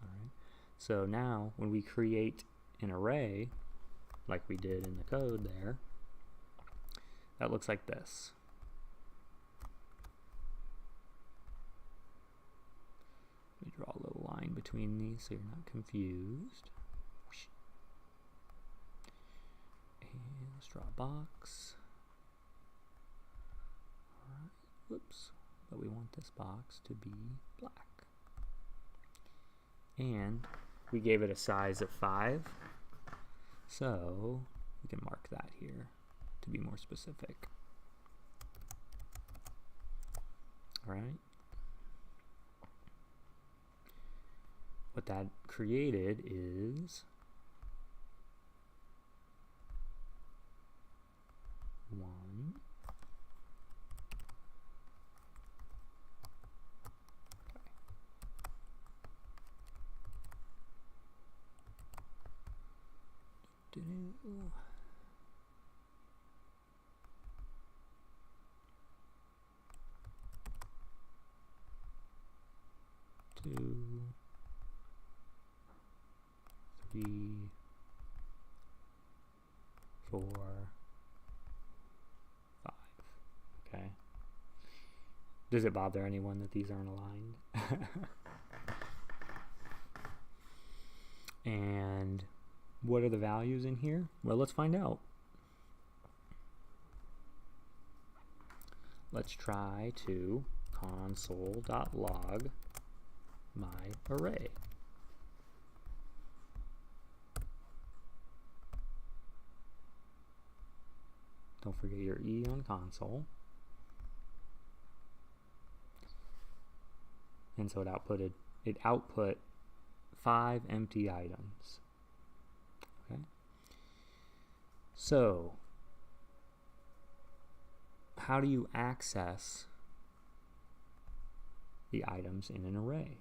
All right. So now when we create an array, like we did in the code there, that looks like this. Let me draw a little line between these so you're not confused. And let's draw a box. Alright, whoops. But we want this box to be black. And we gave it a size of 5. So we can mark that here to be more specific. Alright. What that created is 1, 2, 3, 4, 5. Okay. Does it bother anyone that these aren't aligned? And what are the values in here? Well, let's find out. Let's try to console.log my array. Don't forget your E on console. And so it output 5 empty items. Okay. So how do you access the items in an array?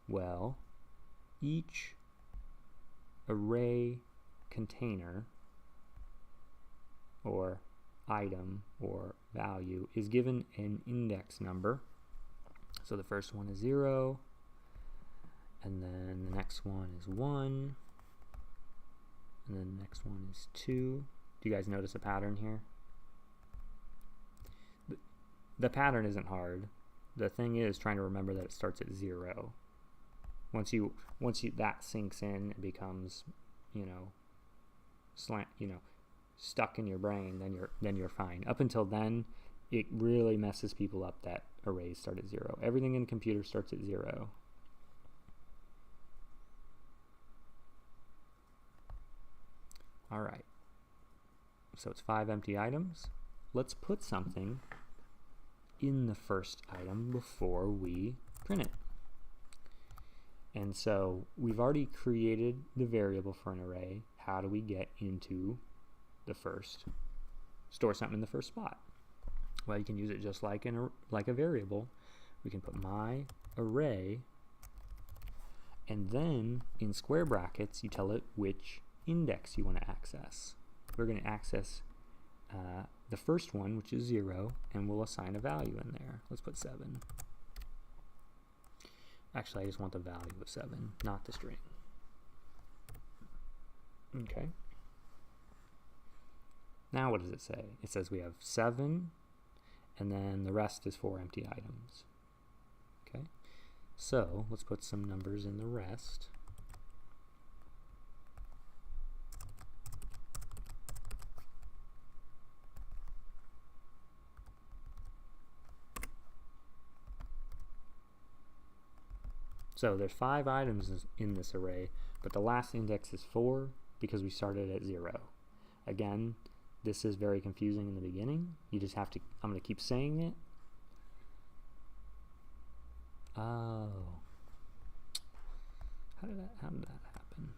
Well, each array container or item or value is given an index number. So the first one is 0, and then the next one is 1, and then the next one is 2. Do you guys notice a pattern here? The pattern isn't hard. The thing is trying to remember that it starts at 0. Once you that sinks in, it becomes, stuck in your brain, then you're fine. Up until then, it really messes people up that arrays start at 0. Everything in a computer starts at 0. All right. So it's 5 empty items. Let's put something in the first item before we print it. And so we've already created the variable for an array. How do we get into the first, store something in the first spot? Well, you can use it just like a variable. We can put my array, and then in square brackets you tell it which index you want to access. We're going to access the first one, which is 0, and we'll assign a value in there. Let's put 7. Actually, I just want the value of 7, not the string. Okay. Now what does it say? It says we have 7, and then the rest is 4 empty items. Okay. So let's put some numbers in the rest. So there's 5 items in this array, but the last index is 4 because we started at 0. Again, this is very confusing in the beginning. You just have to, I'm going to keep saying it. Oh. How did that happen?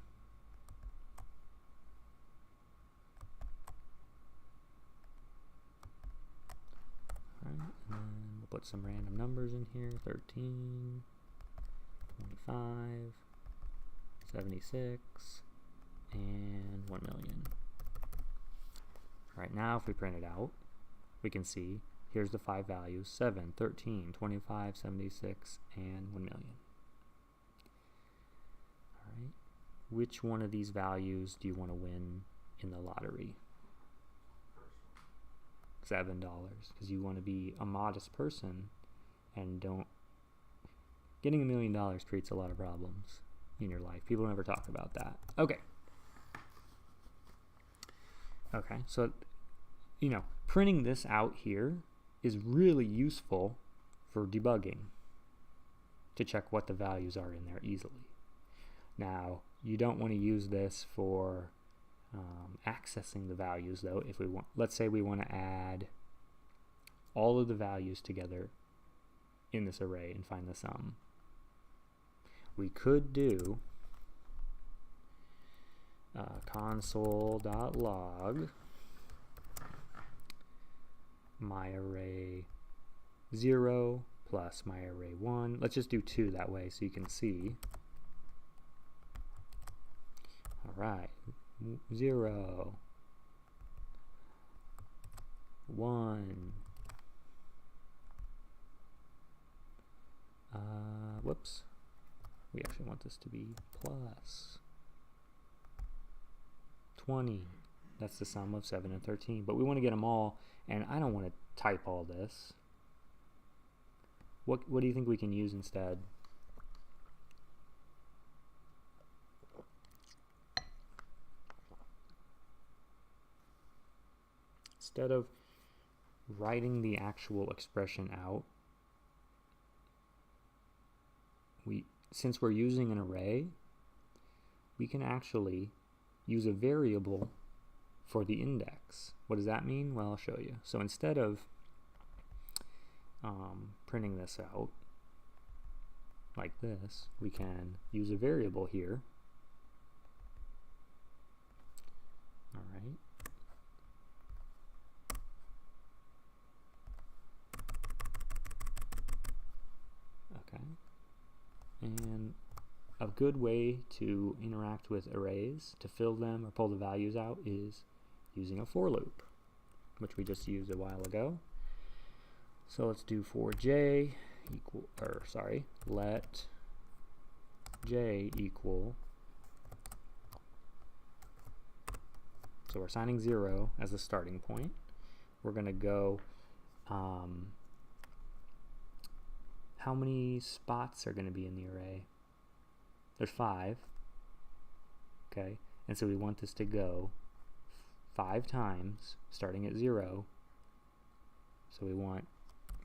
Alright, and then we'll put some random numbers in here. 13. 25, 76, and 1 million. Right now, if we print it out, we can see here's the 5 values: 7, 13, 25, 76, and 1 million. All right. Which one of these values do you want to win in the lottery? $7 because you want to be a modest person and don't. Getting $1 million creates a lot of problems in your life. People never talk about that. Okay. Okay, so, printing this out here is really useful for debugging to check what the values are in there easily. Now, you don't want to use this for accessing the values, though. If we want, let's say we want to add all of the values together in this array and find the sum. We could do console.log myArray 0 plus myArray 1. Let's just do 2 that way so you can see. All right, 0, 1. Whoops. We actually want this to be plus 20. That's the sum of 7 and 13. But we want to get them all, and I don't want to type all this. What do you think we can use instead? Instead of writing the actual expression out, since we're using an array, we can actually use a variable for the index. What does that mean? Well, I'll show you. So instead of printing this out like this, we can use a variable here. All right. Okay. And a good way to interact with arrays, to fill them or pull the values out, is using a for loop, which we just used a while ago. So let's do for j equal, let j equal, so we're assigning 0 as a starting point. We're going to go, how many spots are going to be in the array? There's 5. Okay, and so we want this to go 5 times, starting at 0. So we want,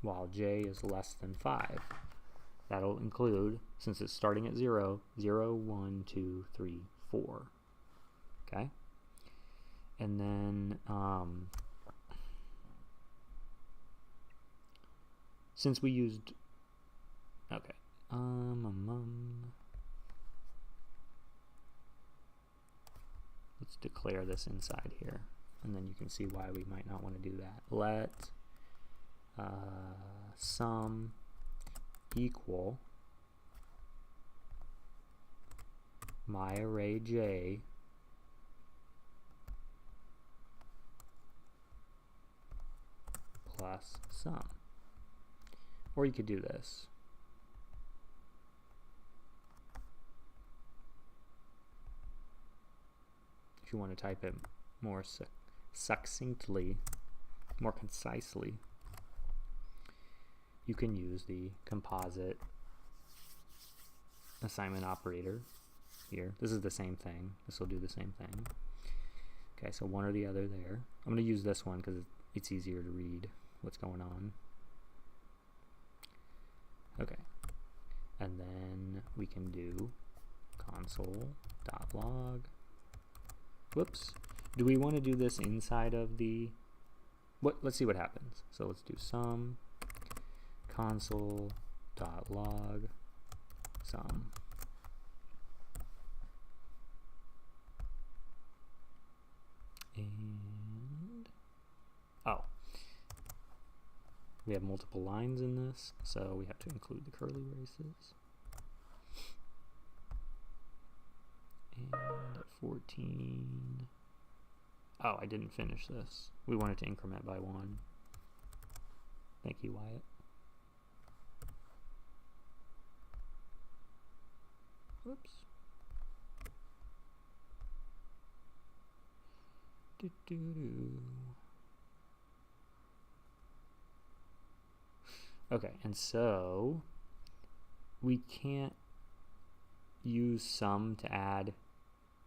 while j is less than 5. That'll include, since it's starting at 0, 0, 1, 2, 3, 4. Okay? And then, since we used, okay, let's declare this inside here, and then you can see why we might not want to do that. Let sum equal myArray j plus sum. Or you could do this. If you want to type it more succinctly, more concisely, you can use the composite assignment operator here. This is the same thing. This will do the same thing. Okay, so one or the other there. I'm going to use this one because it's easier to read what's going on. Okay, and then we can do console.log. Whoops. Do we want to do this inside of the, let's see what happens. So let's do sum console.log sum. And, oh, we have multiple lines in this, so we have to include the curly braces. And at 14, oh, I didn't finish this. We wanted to increment by 1. Thank you, Wyatt. Whoops. Okay, and so we can't use sum to add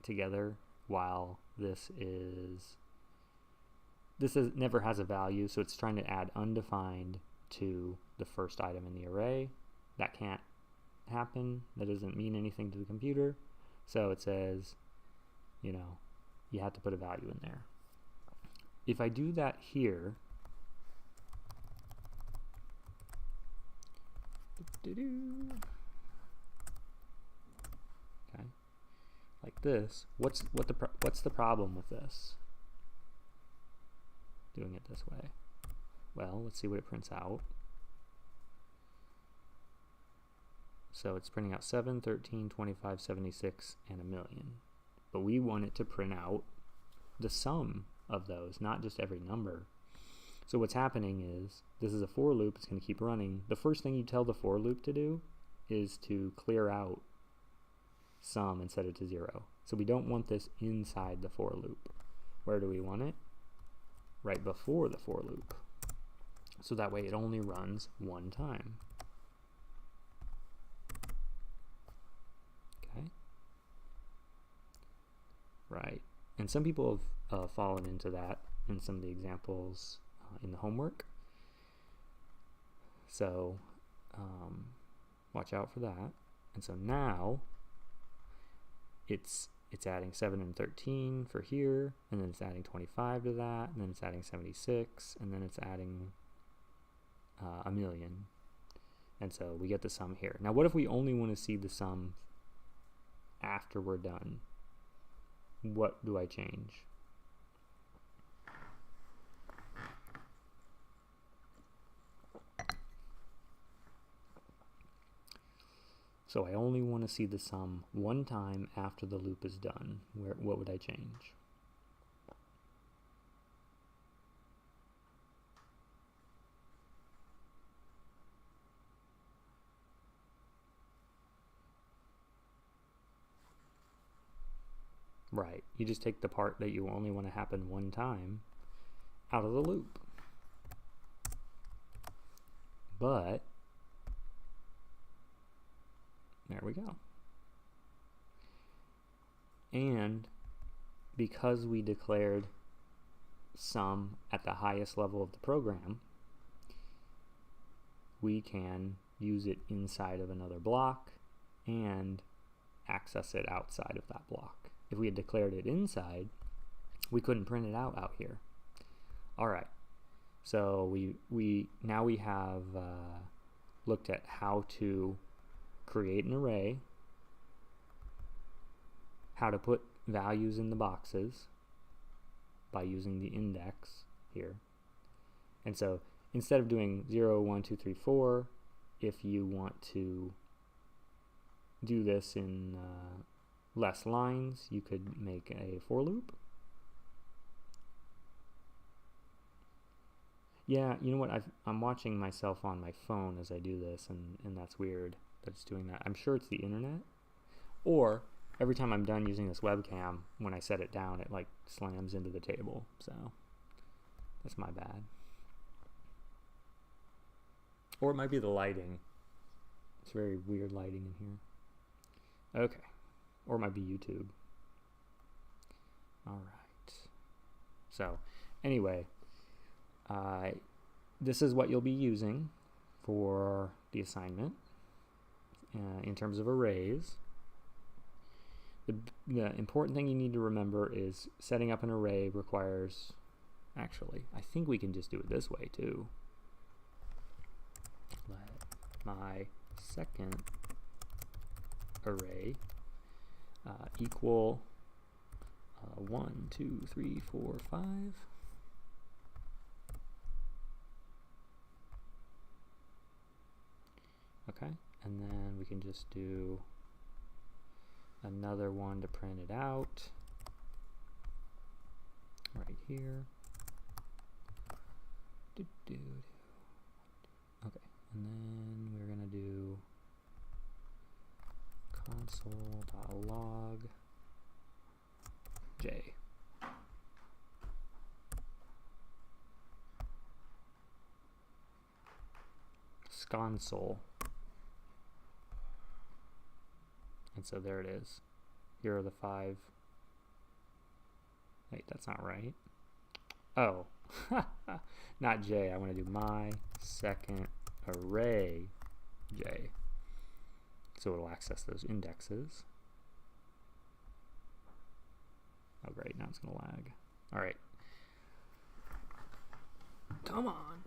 together while this never has a value, so it's trying to add undefined to the first item in the array. That can't happen. That doesn't mean anything to the computer. So it says, you know, you have to put a value in there. If I do that here, okay, like this, what's the problem with this? Doing it this way. Well, let's see what it prints out. So it's printing out 7, 13, 25, 76, and 1,000,000. But we want it to print out the sum of those, not just every number. So what's happening is, this is a for loop, it's going to keep running. The first thing you tell the for loop to do is to clear out sum and set it to 0. So we don't want this inside the for loop. Where do we want it? Right before the for loop. So that way it only runs one time. Okay. Right. And some people have fallen into that in some of the examples in the homework. So watch out for that. And so now it's adding 7 and 13 for here, and then it's adding 25 to that, and then it's adding 76, and then it's adding 1,000,000. And so we get the sum here. Now what if we only want to see the sum after we're done? What do I change? So I only want to see the sum one time after the loop is done. What would I change? Right, you just take the part that you only want to happen one time out of the loop. But there we go. And because we declared sum at the highest level of the program, we can use it inside of another block and access it outside of that block. If we had declared it inside, we couldn't print it out here. All right, so we have looked at how to create an array, how to put values in the boxes by using the index here. And so instead of doing 0, 1, 2, 3, 4, if you want to do this in less lines, you could make a for loop. Yeah, you know what, I'm watching myself on my phone as I do this, and that's weird that it's doing that. I'm sure it's the internet, or every time I'm done using this webcam, when I set it down, it like slams into the table. So that's my bad. Or it might be the lighting. It's very weird lighting in here. Okay. Or it might be YouTube. All right. So anyway, this is what you'll be using for the assignment in terms of arrays. The important thing you need to remember is setting up an array requires, actually, I think we can just do it this way too. Let my second array equal 1, 2, 3, 4, 5. Okay, and then we can just do another one to print it out right here. Okay, and then we're going to do console.log j. console. And so there it is. Here are the 5. Wait, that's not right. Oh, not J. I want to do my second array J. So it'll access those indexes. Oh, great. Now it's going to lag. All right. Come on.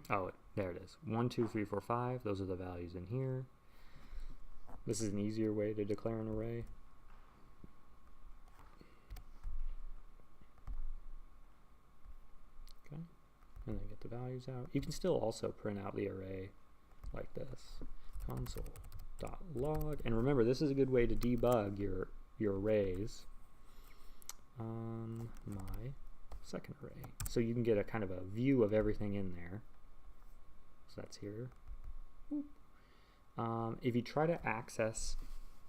Oh, there it is. 1, 2, 3, 4, 5. Those are the values in here. This is an easier way to declare an array. Okay. And then get the values out. You can still also print out the array like this. Console.log. And remember, this is a good way to debug your arrays. My second array. So you can get a kind of a view of everything in there. So that's here. If you try to access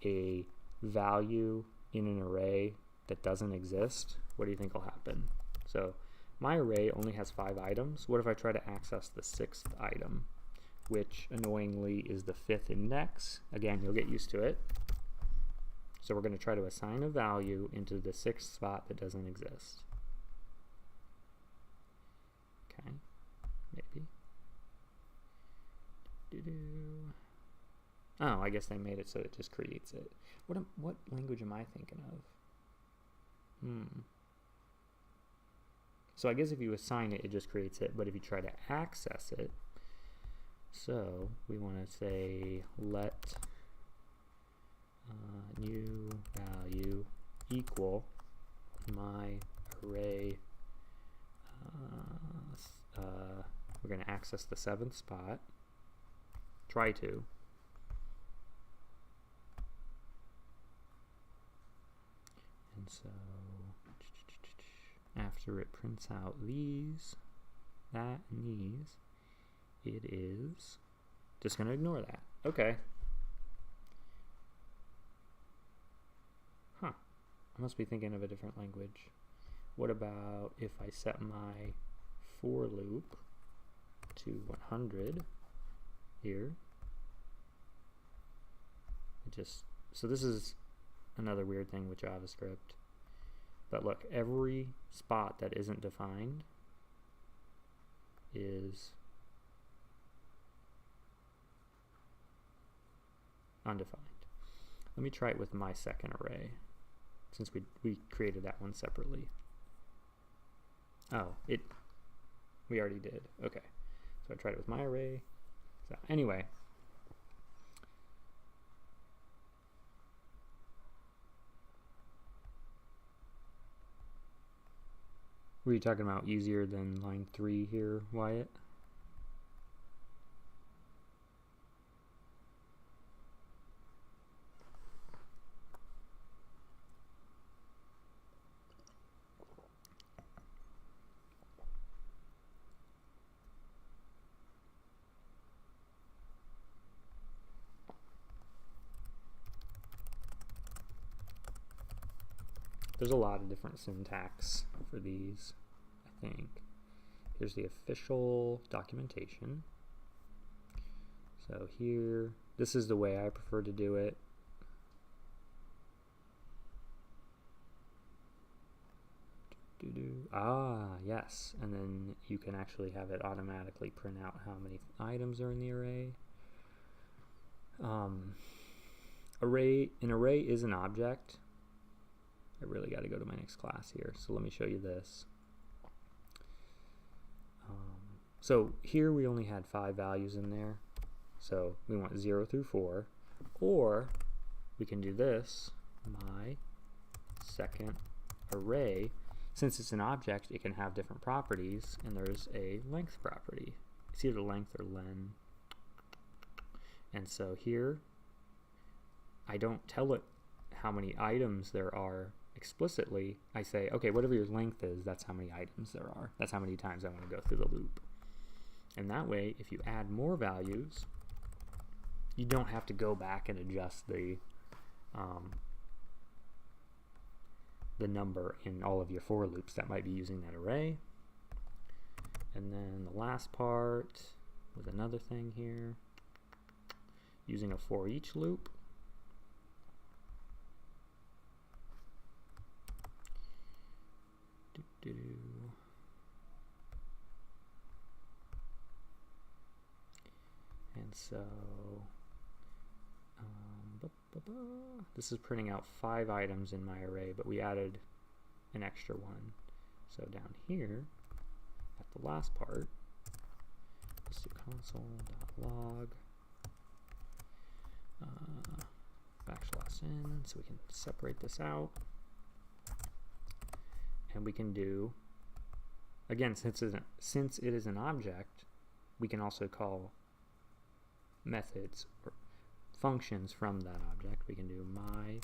a value in an array that doesn't exist, what do you think will happen? So my array only has 5 items. What if I try to access the 6th item, which annoyingly is the 5th index? Again, you'll get used to it. So we're going to try to assign a value into the 6th spot that doesn't exist. Okay, maybe. Oh, I guess they made it so it just creates it. What language am I thinking of? So I guess if you assign it, it just creates it. But if you try to access it, so we want to say let new value equal my array. We're going to access the 7th spot. Try to. And so after it prints out these, that, and these, it is just going to ignore that. Okay. Huh. I must be thinking of a different language. What about if I set my for loop to 100 here? So this is another weird thing with JavaScript. But look, every spot that isn't defined is undefined. Let me try it with my second array, since we created that one separately. Oh, we already did. Okay, so I tried it with my array. So anyway, were you talking about easier than line 3 here, Wyatt? There's a lot of different syntax for these, I think. Here's the official documentation. So here, this is the way I prefer to do it. Ah, yes. And then you can actually have it automatically print out how many items are in the array. An array is an object. I really got to go to my next class here, so let me show you this. So here we only had 5 values in there, so we want 0 through 4, or we can do this, my second array. Since it's an object, it can have different properties, and there's a length property. It's either length or len. And so here, I don't tell it how many items there are explicitly. I say, okay, whatever your length is, that's how many items there are. That's how many times I want to go through the loop. And that way, if you add more values, you don't have to go back and adjust the number in all of your for loops that might be using that array. And then the last part was another thing here, using a for each loop. And so this is printing out 5 items in my array, but we added an extra one. So down here at the last part, let's do console.log \n, so we can separate this out. And we can do, again, since it is an object, we can also call methods or functions from that object. We can do my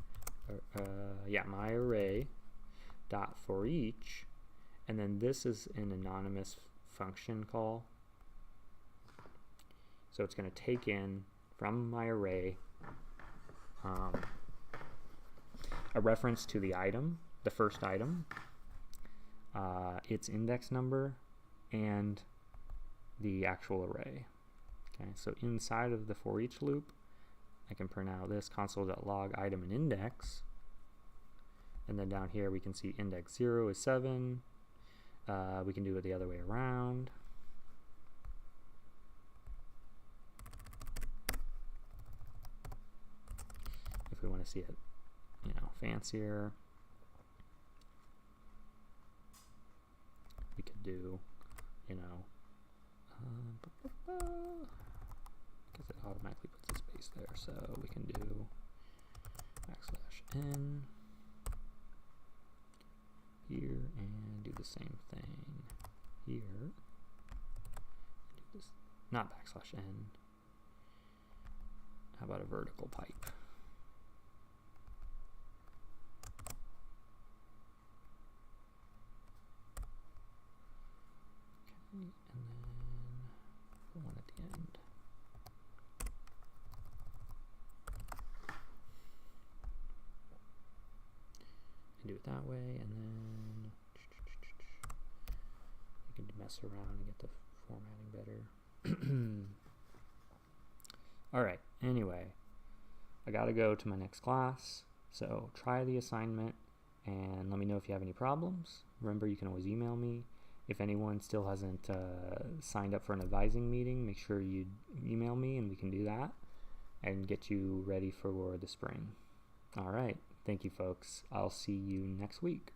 array dot for each, and then this is an anonymous function call. So it's going to take in from my array a reference to the item, the first item, its index number, and the actual array. Okay, so inside of the for each loop, I can print out this console.log item and index, and then down here we can see index 0 is 7. We can do it the other way around. If we want to see it, fancier, we could do, because it automatically puts a space there, so we can do \n here and do the same thing here. Do this, not \n. How about a vertical pipe? Okay, and then one at the end. And do it that way, and then you can mess around and get the formatting better. Alright, anyway, I gotta go to my next class, so try the assignment and let me know if you have any problems. Remember, you can always email me. If anyone still hasn't signed up for an advising meeting, make sure you email me and we can do that and get you ready for the spring. Alright, thank you folks. I'll see you next week.